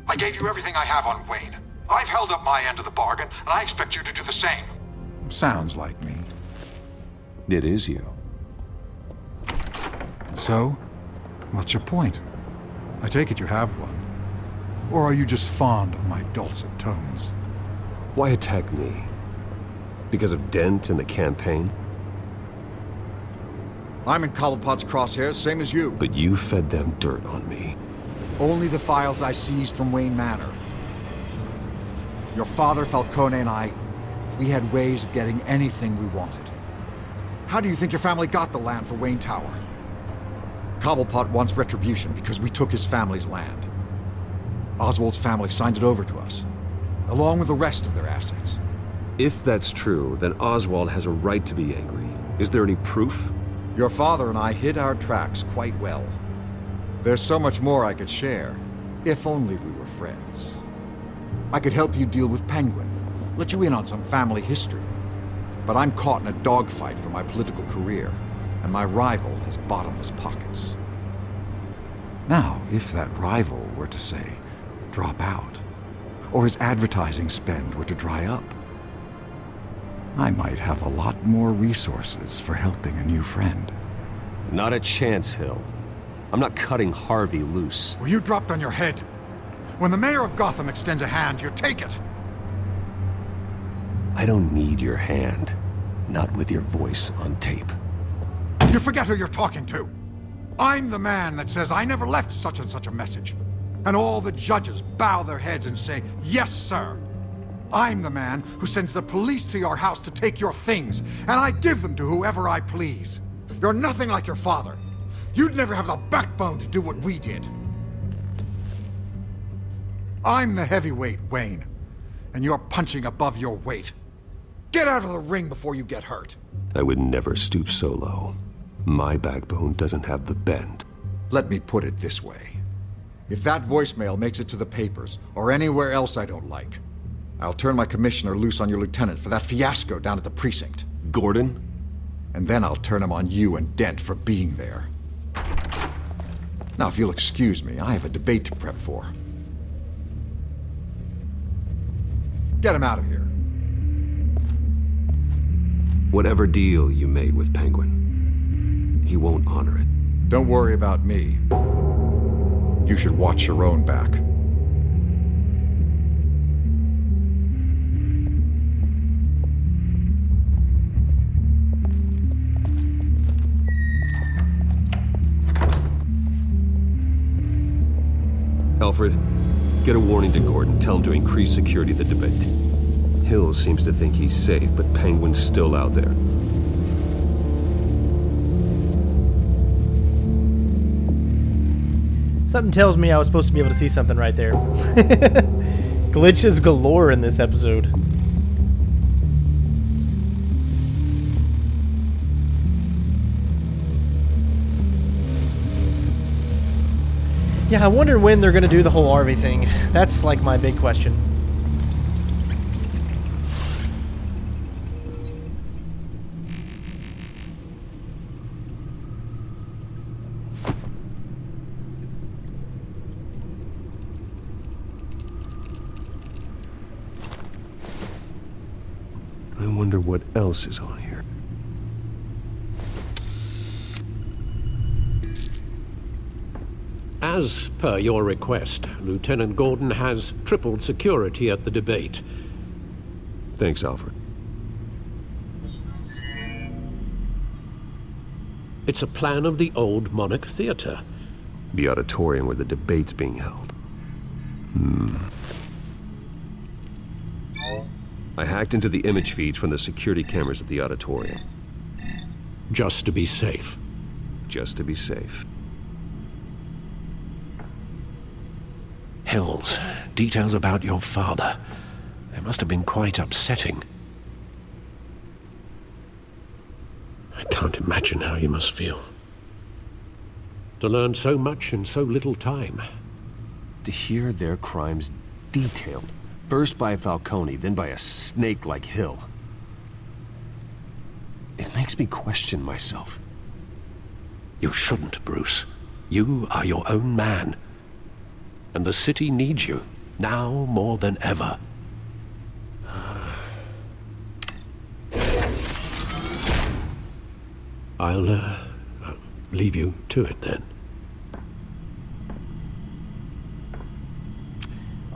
I gave you everything I have on Wayne. I've held up my end of the bargain, and I expect you to do the same. Sounds like me. It is you. So, what's your point? I take it you have one. Or are you just fond of my dulcet tones? Why attack me? Because of Dent and the campaign? I'm in Cobblepot's crosshairs, same as you. But you fed them dirt on me. Only the files I seized from Wayne Manor. Your father, Falcone, and I, we had ways of getting anything we wanted. How do you think your family got the land for Wayne Tower? Cobblepot wants retribution because we took his family's land. Oswald's family signed it over to us, along with the rest of their assets. If that's true, then Oswald has a right to be angry. Is there any proof? Your father and I hid our tracks quite well. There's so much more I could share, if only we were friends. I could help you deal with Penguin, let you in on some family history. But I'm caught in a dogfight for my political career, and my rival has bottomless pockets. Now, if that rival were to say, drop out, or his advertising spend were to dry up, I might have a lot more resources for helping a new friend. Not a chance, Hill. I'm not cutting Harvey loose. Well, you dropped on your head. When the mayor of Gotham extends a hand, you take it. I don't need your hand. Not with your voice on tape. You forget who you're talking to. I'm the man that says I never left such and such a message. And all the judges bow their heads and say, yes, sir. I'm the man who sends the police to your house to take your things, and I give them to whoever I please. You're nothing like your father. You'd never have the backbone to do what we did. I'm the heavyweight, Wayne, and you're punching above your weight. Get out of the ring before you get hurt. I would never stoop so low. My backbone doesn't have the bend. Let me put it this way. If that voicemail makes it to the papers, or anywhere else I don't like, I'll turn my commissioner loose on your lieutenant for that fiasco down at the precinct. Gordon? And then I'll turn him on you and Dent for being there. Now, if you'll excuse me, I have a debate to prep for. Get him out of here. Whatever deal you made with Penguin, he won't honor it. Don't worry about me. You should watch your own back. Alfred, get a warning to Gordon. Tell him to increase security at the debate. Hill seems to think he's safe, but Penguin's still out there. Something tells me I was supposed to be able to see something right there. Glitches galore in this episode. Yeah, I wonder when they're going to do the whole RV thing. That's like my big question. I wonder what else is on here. As per your request, Lieutenant Gordon has tripled security at the debate. Thanks, Alfred. It's a plan of the old Monarch Theater. The auditorium where the debate's being held. I hacked into the image feeds from the security cameras at the auditorium. Just to be safe. Just to be safe. Hills, details about your father. must have been quite upsetting. I can't imagine how you must feel. To learn so much in so little time. To hear their crimes detailed, first by Falcone, then by a snake like Hill. It makes me question myself. You shouldn't, Bruce. You are your own man. And the city needs you, now more than ever. I'll leave you to it then.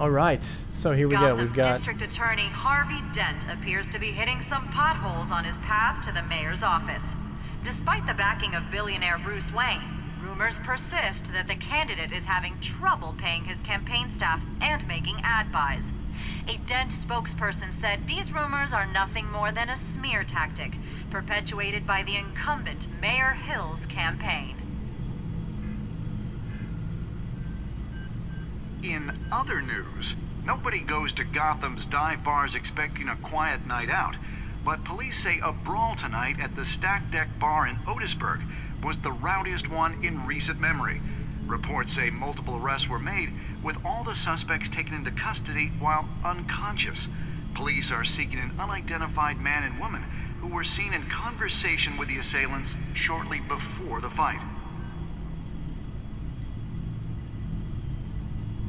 All right, so here we go. We've got District Attorney Harvey Dent appears to be hitting some potholes on his path to the mayor's office. Despite the backing of billionaire Bruce Wayne, rumors persist that the candidate is having trouble paying his campaign staff and making ad buys. A Dent spokesperson said these rumors are nothing more than a smear tactic, perpetuated by the incumbent Mayor Hill's campaign. In other news, nobody goes to Gotham's dive bars expecting a quiet night out, but police say a brawl tonight at the Stack Deck Bar in Otisburg was the rowdiest one in recent memory. Reports say multiple arrests were made, with all the suspects taken into custody while unconscious. Police are seeking an unidentified man and woman who were seen in conversation with the assailants shortly before the fight.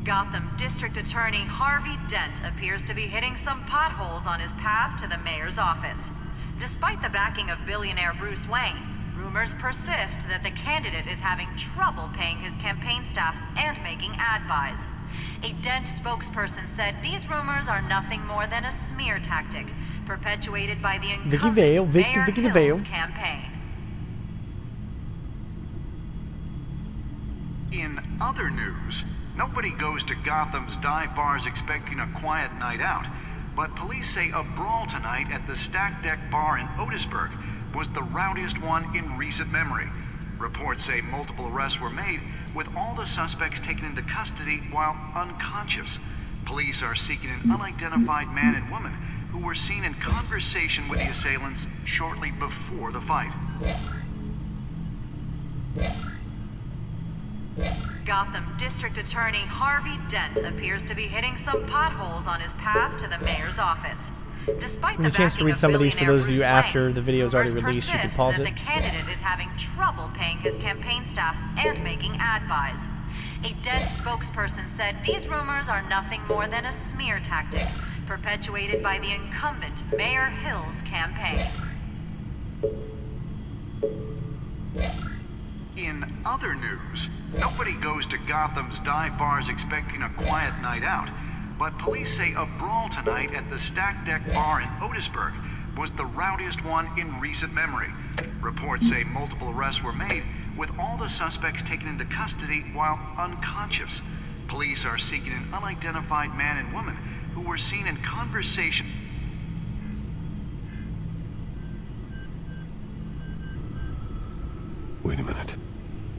Gotham District Attorney Harvey Dent appears to be hitting some potholes on his path to the mayor's office. Despite the backing of billionaire Bruce Wayne, rumors persist that the candidate is having trouble paying his campaign staff and making ad buys. A Dent spokesperson said these rumors are nothing more than a smear tactic, perpetuated by the incumbent Mayor Hill's campaign. In other news, nobody goes to Gotham's dive bars expecting a quiet night out, but police say a brawl tonight at the Stack Deck Bar in Otisburg was the rowdiest one in recent memory. Reports say multiple arrests were made, with all the suspects taken into custody while unconscious. Police are seeking an unidentified man and woman who were seen in conversation with the assailants shortly before the fight. Gotham District Attorney Harvey Dent appears to be hitting some potholes on his path to the mayor's office. Despite Give me a chance to read some of these for those of you after the video is already released. You can pause it. The candidate is having trouble paying his campaign staff and making ad buys. A Dent spokesperson said these rumors are nothing more than a smear tactic, perpetuated by the incumbent Mayor Hill's campaign. In other news, nobody goes to Gotham's dive bars expecting a quiet night out, but police say a brawl tonight at the Stack Deck Bar in Otisburg was the rowdiest one in recent memory. Reports say multiple arrests were made, with all the suspects taken into custody while unconscious. Police are seeking an unidentified man and woman who were seen in conversation. Wait a minute.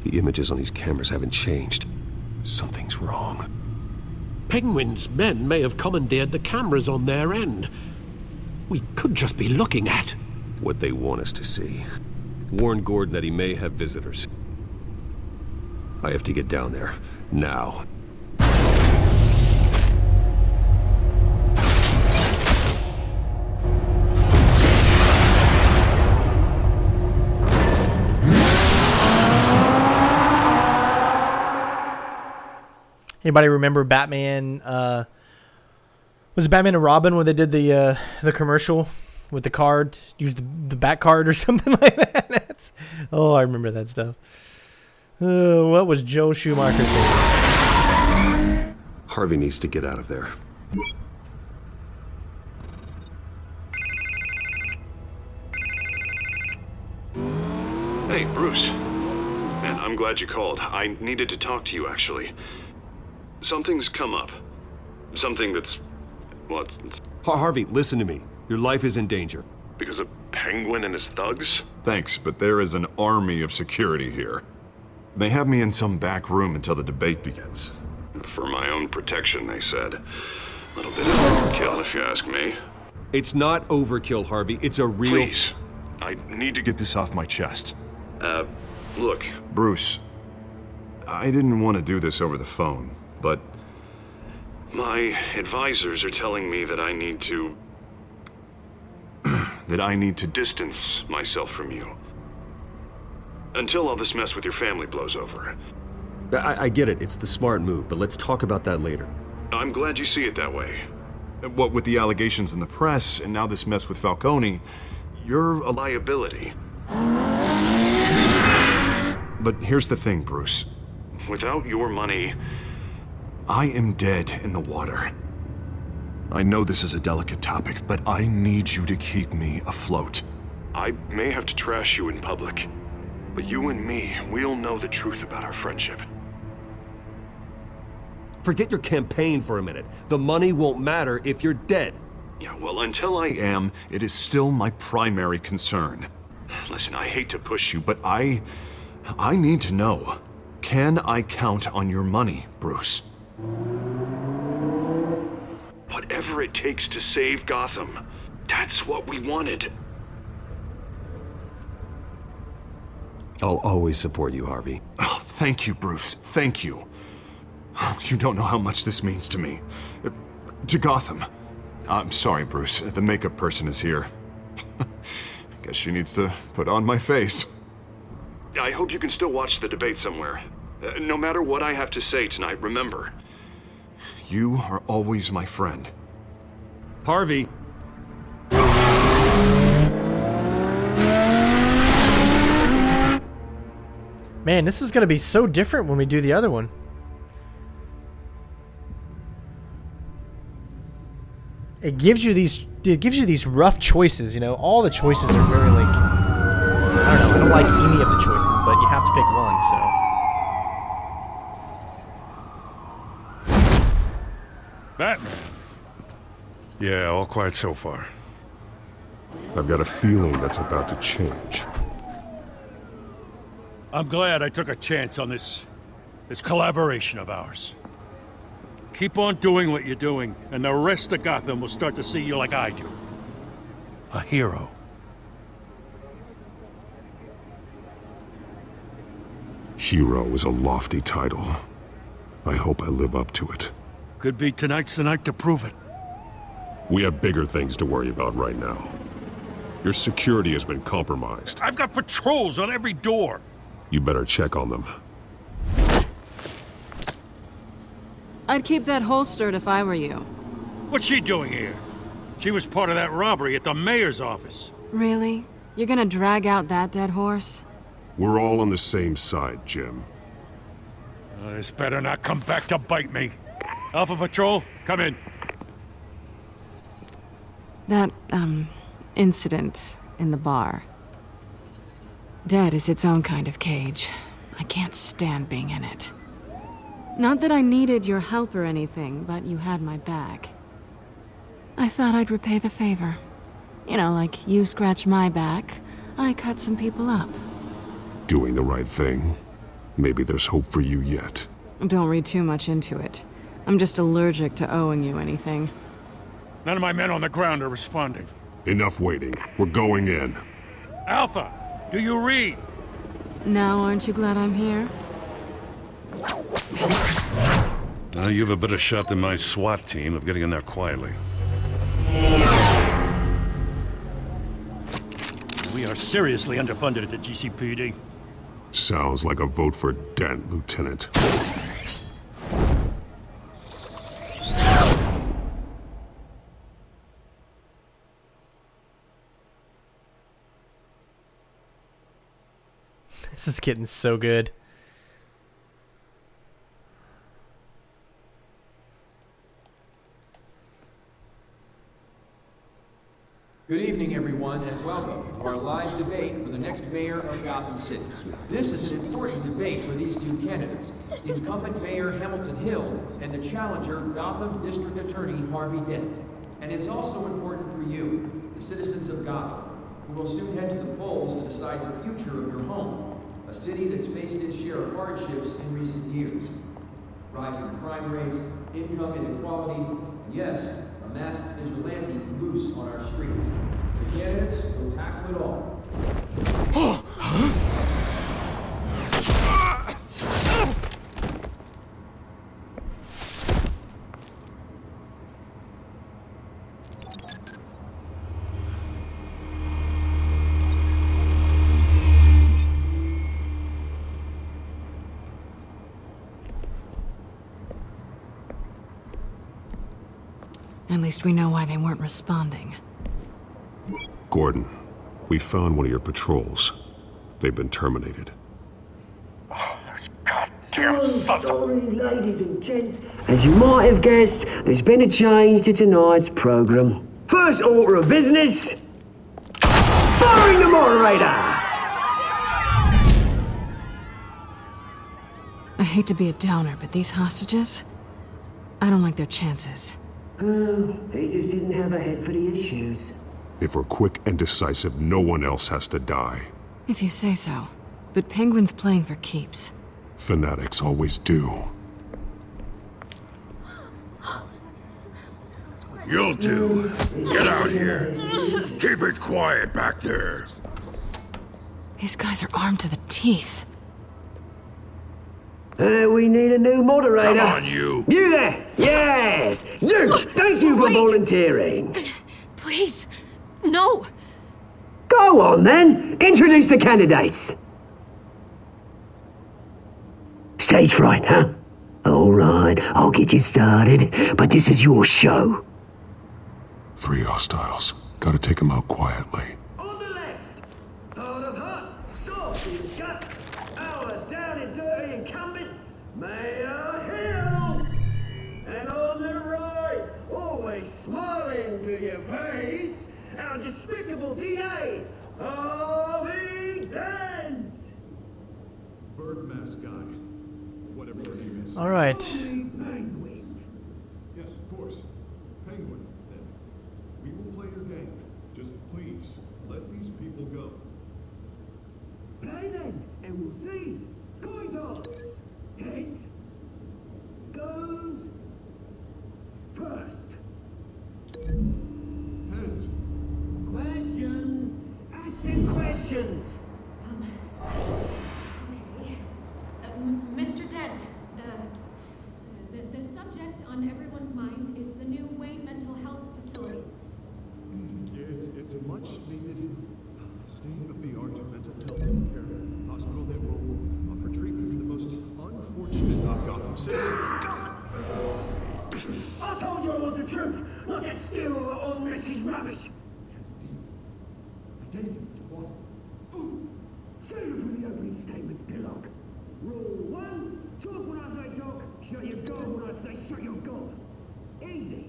The images on these cameras haven't changed. Something's wrong. Penguin's men may have commandeered the cameras on their end. We could just be looking at what they want us to see. Warn Gordon that he may have visitors. I have to get down there, now. Anybody remember Batman? Was it Batman and Robin where they did the commercial with the card? Use the back card or something like that. Oh, I remember that stuff. What was Joe Schumacher thinking? Harvey needs to get out of there. Hey, Bruce. Man, I'm glad you called. I needed to talk to you, actually. Something's come up. Something that's... well, it's... Harvey, listen to me. Your life is in danger. Because of Penguin and his thugs? Thanks, but there is an army of security here. They have me in some back room until the debate begins. For my own protection, they said. Little bit of overkill, if you ask me. It's not overkill, Harvey. It's a real... Please. I need to get this off my chest. Look. Bruce, I didn't want to do this over the phone, but my advisors are telling me that I need to... that I need to distance myself from you. Until all this mess with your family blows over. I get it. It's the smart move, but let's talk about that later. I'm glad you see it that way. What with the allegations in the press, and now this mess with Falcone, you're a liability. But here's the thing, Bruce. Without your money, I am dead in the water. I know this is a delicate topic, but I need you to keep me afloat. I may have to trash you in public, but you and me, we'll know the truth about our friendship. Forget your campaign for a minute. The money won't matter if you're dead. Yeah, well, until I am, it is still my primary concern. Listen, I hate to push you, but I need to know. Can I count on your money, Bruce? Whatever it takes to save Gotham, that's what we wanted. I'll always support you, Harvey. Oh, thank you, Bruce. Thank you. You don't know how much this means to me. To Gotham. I'm sorry, Bruce. The makeup person is here. Guess she needs to put on my face. I hope you can still watch the debate somewhere. No matter what I have to say tonight, remember, you are always my friend. Harvey. Man, this is going to be so different when we do the other one. It gives you these rough choices, you know. All the choices are very like, I don't know. I don't like any of the choices, but you have to pick one, so. Batman. Yeah, all quiet so far. I've got a feeling that's about to change. I'm glad I took a chance on this collaboration of ours. Keep on doing what you're doing, and the rest of Gotham will start to see you like I do. A hero. Hero is a lofty title. I hope I live up to it. Could be tonight's the night to prove it. We have bigger things to worry about right now. Your security has been compromised. I've got patrols on every door. You better check on them. I'd keep that holstered if I were you. What's she doing here? She was part of that robbery at the mayor's office. Really? You're gonna drag out that dead horse? We're all on the same side, Jim. This better not come back to bite me. Alpha Patrol, come in. That, incident in the bar. Dead is its own kind of cage. I can't stand being in it. Not that I needed your help or anything, but you had my back. I thought I'd repay the favor. You know, like you scratch my back, I cut some people up. Doing the right thing. Maybe there's hope for you yet. Don't read too much into it. I'm just allergic to owing you anything. None of my men on the ground are responding. Enough waiting. We're going in. Alpha, do you read? Now aren't you glad I'm here? Now you have a better shot than my SWAT team of getting in there quietly. We are seriously underfunded at the GCPD. Sounds like a vote for Dent, Lieutenant. This is getting so good. Good evening, everyone, and welcome to our live debate for the next mayor of Gotham City. This is an important debate for these two candidates, incumbent Mayor Hamilton Hill and the challenger, Gotham District Attorney Harvey Dent. And it's also important for you, the citizens of Gotham, who will soon head to the polls to decide the future of your home, a city that's faced its share of hardships in recent years. Rising crime rates, income inequality, and yes, a masked vigilante loose on our streets. The candidates will tackle it all. At least we know why they weren't responding. Gordon, we found one of your patrols. They've been terminated. Sorry, ladies and gents. As you might have guessed, there's been a change to tonight's program. First order of business, firing the moderator! I hate to be a downer, but these hostages, I don't like their chances. He just didn't have a head for the issues. If we're quick and decisive, no one else has to die. If you say so. But Penguin's playing for keeps. Fanatics always do. You'll do. Get out here. Keep it quiet back there. These guys are armed to the teeth. We need a new moderator. Come on, you. You there! Yes! You! Thank you for volunteering. Please, no. Go on, then. Introduce the candidates. Stage fright, huh? All right, I'll get you started, but this is your show. 3 hostiles. Gotta take them out quietly. On the left, part of hot, soft in the gut, our down and dirty incumbent, Mayor Hill. And on the right, always smiling to your face, our despicable DA, Harvey Dent. Bird mask guy. Whatever your name is. All right. Yes, of course. Penguin, then. We will play your game. Just please, let these people go. Play then, and we'll see. Coin toss. Heads. Goes. First. Heads. Questions. Ask them questions. Mr. Dent, the subject on everyone's mind is the new Wayne Mental Health Facility. Yeah, it's a much needed state-of-the-art mental health care hospital that will offer treatment for the most unfortunate of Gotham citizens. I told you I want the truth, not that stew or all Mrs. Rubbish. I gave you what you wanted. Save it for the opening statements, Pillock. Rule 1, talk when I say talk, shut your gob when I say shut your gob. Easy.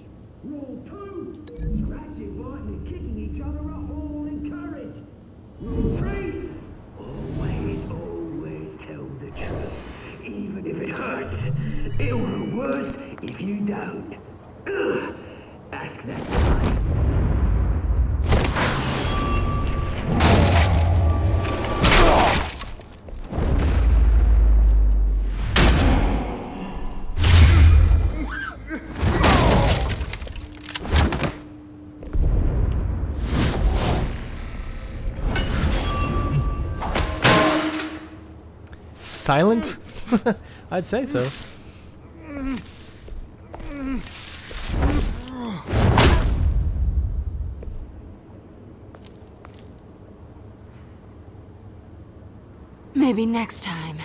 Rule 2, scratching, biting and kicking each other are all encouraged. Rule 3, always tell the truth, even if it hurts. It'll hurt worse if you don't. Ask that guy. Silent? I'd say so. Maybe next time.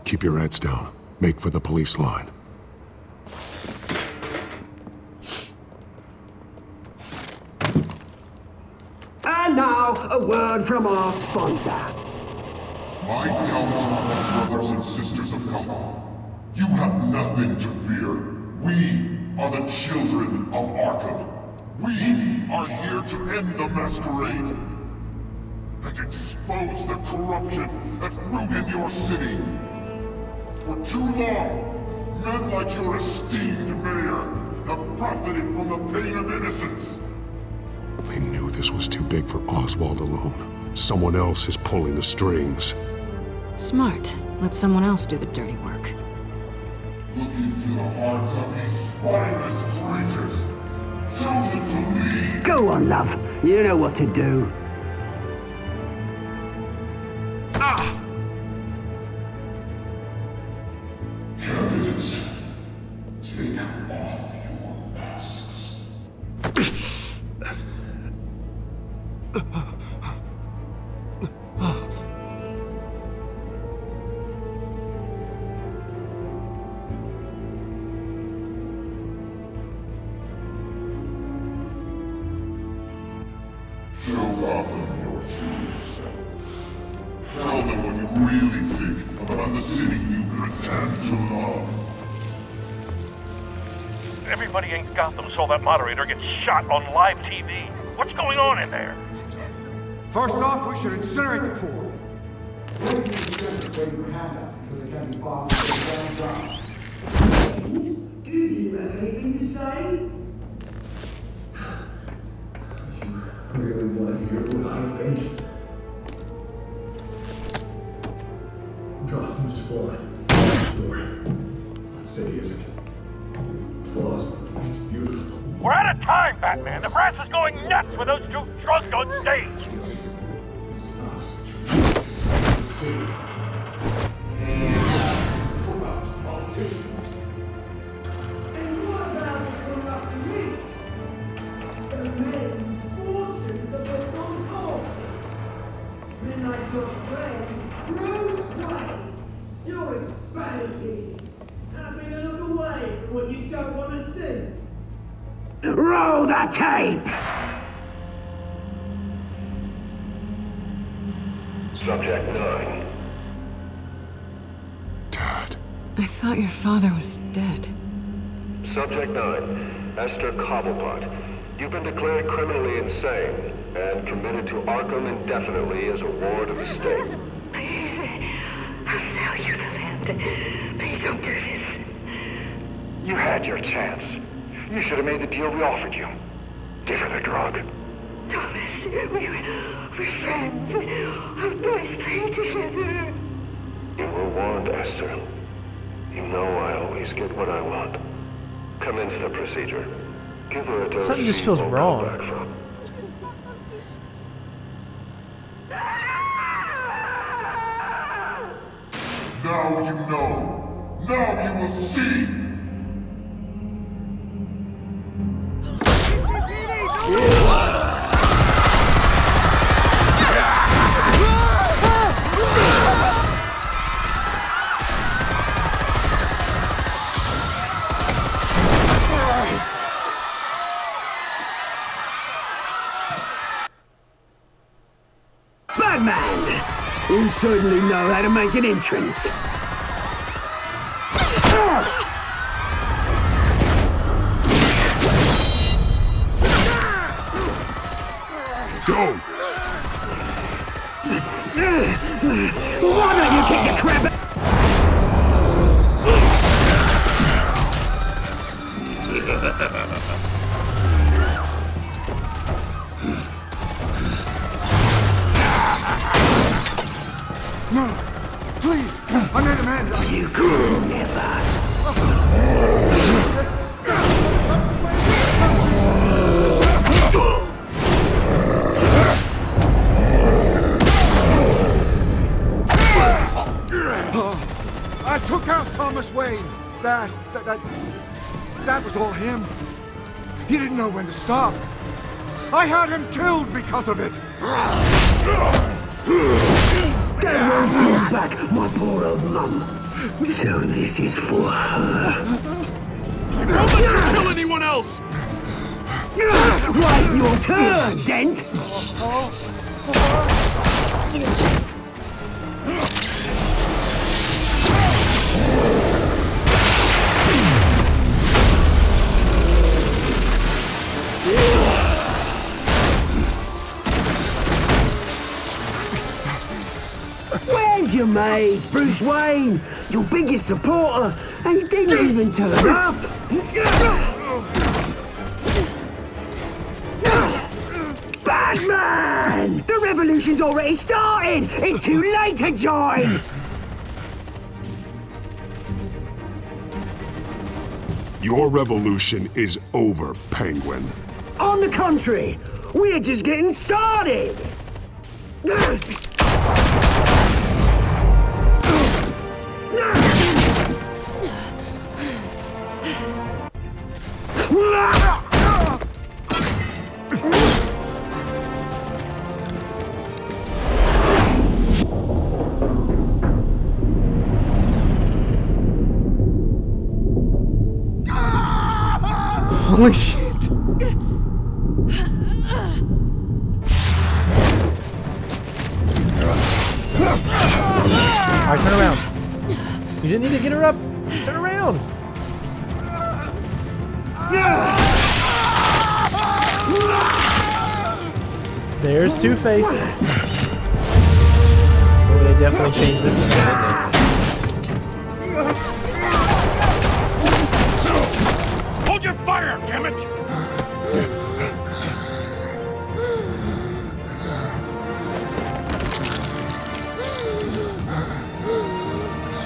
Keep your heads down. Make for the police line. And now, a word from our sponsor. My downtrodden brothers and sisters of Gotham, you have nothing to fear. We are the children of Arkham. We are here to end the masquerade and expose the corruption that ruined your city. For too long, men like your esteemed mayor have profited from the pain of innocence. They knew this was too big for Oswald alone. Someone else is pulling the strings. Smart. Let someone else do the dirty work. Look into the hearts of these spineless creatures. Chosen to lead. Go on, love. You know what to do. Candidates, take off your masks. Show Gotham your true self. Tell them what you really think about the city you pretend to love. Everybody in Gotham saw that moderator get shot on live TV. What's going on in there? First off, we should incinerate the pool. Do you have anything to say? You really want to hear what I think? Gotham is flawed. Sure. That city isn't. Its flaws make it beautiful. We're out of time, Batman. The brass is going nuts with those two drunks on stage. Corrupt politicians. And what about the corrupt elite? The men fortunes of the wrong cause. Men like your friend, Bruce Wayne. You're insanity. Happy to look away from what you don't want to see. Roll the tape! Subject 9. I thought your father was dead. Subject 9, Esther Cobblepot. You've been declared criminally insane and committed to Arkham indefinitely as a ward of the state. Please, I'll sell you the land. Please don't do this. You had your chance. You should have made the deal we offered you. Give her the drug. Thomas, we're friends. Our boys play together. You were warned, Esther. You know I always get what I want. Commence the procedure. Give her a dose. Something just feels wrong. Now you know. Now you will see. Batman! You certainly know how to make an entrance. Go! Why don't you kick the crap? No! Please! I made a man! You could never! I took out Thomas Wayne. That was all him. He didn't know when to stop. I had him killed because of it. That won't bring back my poor old mum. So this is for her. Don't let you kill anyone else! Wait your turn, Dent! Where's your mate, Bruce Wayne? Your biggest supporter, and he didn't even turn up. Batman! The revolution's already started! It's too late to join! Your revolution is over, Penguin. On the contrary, we're just getting started! Holy shit. Alright, turn around. You didn't need to get her up. Turn around. There's Two-Face. Oh, they definitely changed this, didn't they? Hold your fire, damn it!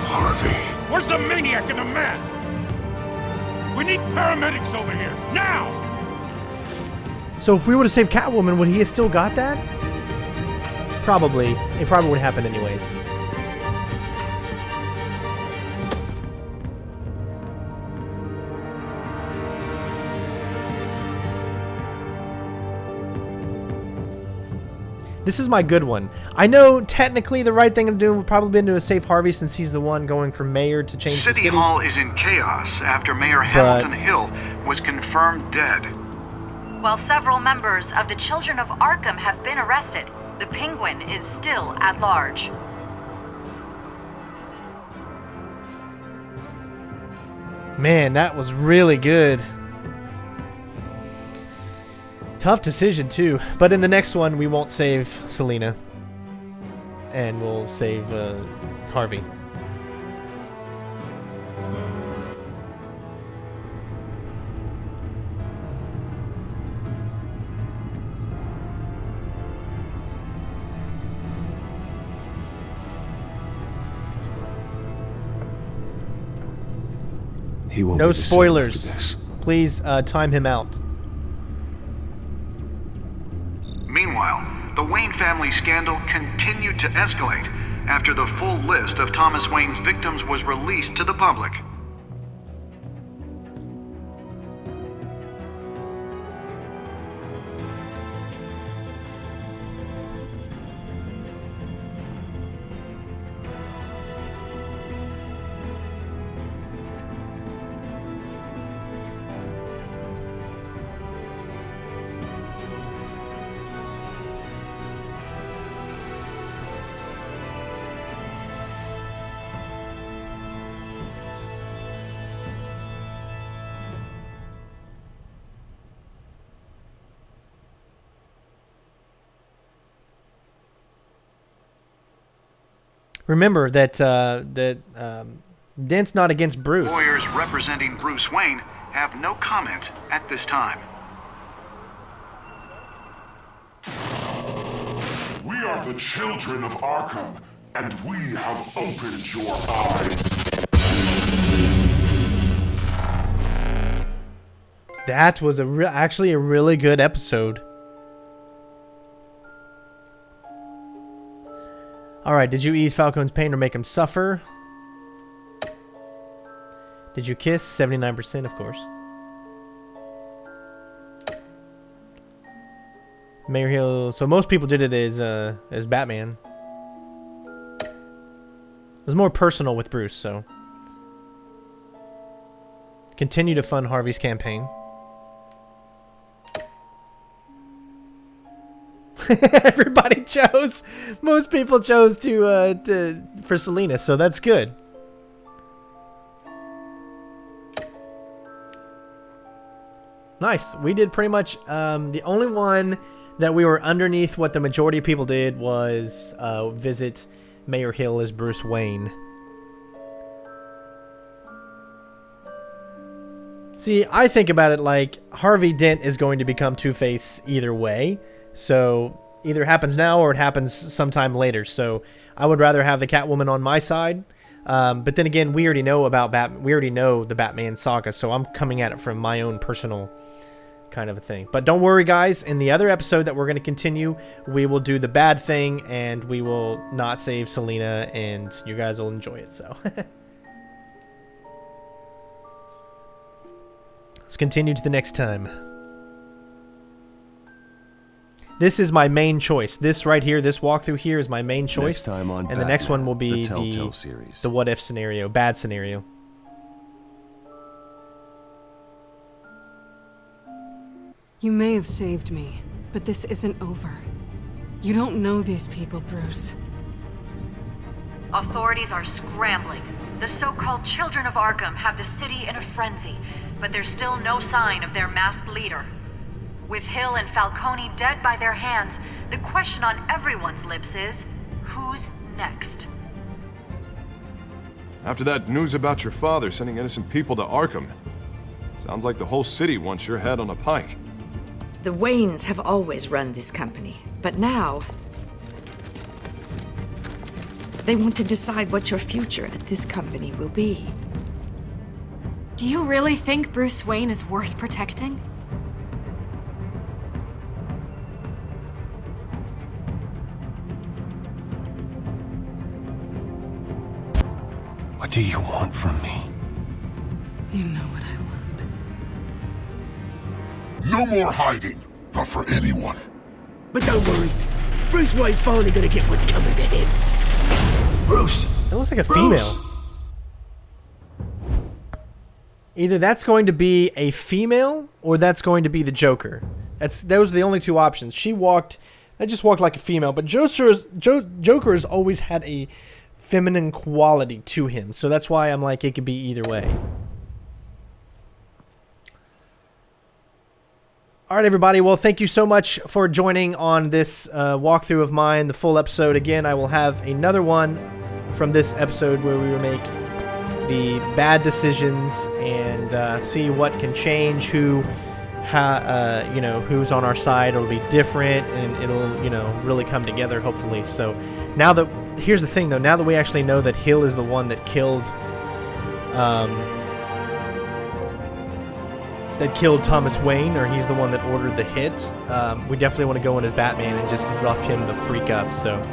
Harvey. Where's the maniac in the mask? We need paramedics over here, now! So if we would have saved Catwoman, would he have still got that? Probably. It probably would happen anyways. This is my good one. I know technically the right thing to do would probably been to save Harvey since he's the one going from mayor to change the city. City Hall is in chaos after Mayor Hamilton Hill was confirmed dead. While several members of the Children of Arkham have been arrested, the Penguin is still at large. Man, that was really good. Tough decision too, but in the next one we won't save Selina, and we'll save Harvey. He won't No be the same spoilers. after this. Please time him out. Meanwhile, the Wayne family scandal continued to escalate after the full list of Thomas Wayne's victims was released to the public. Remember that Dent's not against Bruce. Lawyers representing Bruce Wayne have no comment at this time. We are the children of Arkham, and we have opened your eyes. That was actually a really good episode. Alright, did you ease Falcone's pain or make him suffer? Did you kiss? 79%, of course. Mayor Hill. So most people did it as Batman. It was more personal with Bruce, so. Continue to fund Harvey's campaign. Everybody chose. Most people chose for Selina, so that's good. Nice. We did pretty much. The only one that we were underneath what the majority of people did was visit Mayor Hill as Bruce Wayne. See, I think about it like Harvey Dent is going to become Two-Face either way. So either it happens now or it happens sometime later. So I would rather have the Catwoman on my side. But then again, we already know about we already know the Batman saga, so I'm coming at it from my own personal kind of a thing. But don't worry, guys. In the other episode that we're going to continue, we will do the bad thing, and we will not save Selina, and you guys will enjoy it. So let's continue to the next time. This is my main choice. This right here, this walkthrough here is my main choice. Next time on and Batman, the next one will be the Telltale series. The what if scenario, bad scenario. You may have saved me, but this isn't over. You don't know these people, Bruce. Authorities are scrambling. The so-called Children of Arkham have the city in a frenzy, but there's still no sign of their masked leader. With Hill and Falcone dead by their hands, the question on everyone's lips is, who's next? After that news about your father sending innocent people to Arkham, sounds like the whole city wants your head on a pike. The Waynes have always run this company, but now they want to decide what your future at this company will be. Do you really think Bruce Wayne is worth protecting? What do you want from me? You know what I want. No more hiding, not for anyone. But don't worry, Bruce Wayne's finally gonna get what's coming to him. Bruce! That looks like a female. Either that's going to be a female or that's going to be the Joker. Those are the only two options. That just walked like a female, but Joker has always had a feminine quality to him, so that's why I'm like, it could be either way. All right, everybody. Well, thank you so much for joining on this walkthrough of mine, the full episode. Again, I will have another one from this episode where we will make the bad decisions and see what can change, who's on our side. It'll be different, and it'll, really come together, hopefully. So now that, here's the thing, though. Now that we actually know that Hill is the one that killed Thomas Wayne, or he's the one that ordered the hit, we definitely want to go in as Batman and just rough him the freak up. So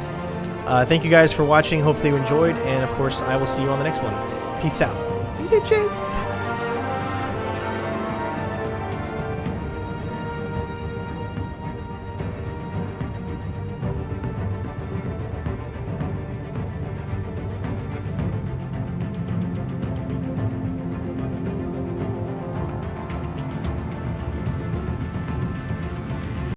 thank you guys for watching. Hopefully you enjoyed, and of course I will see you on the next one. Peace out, bitches.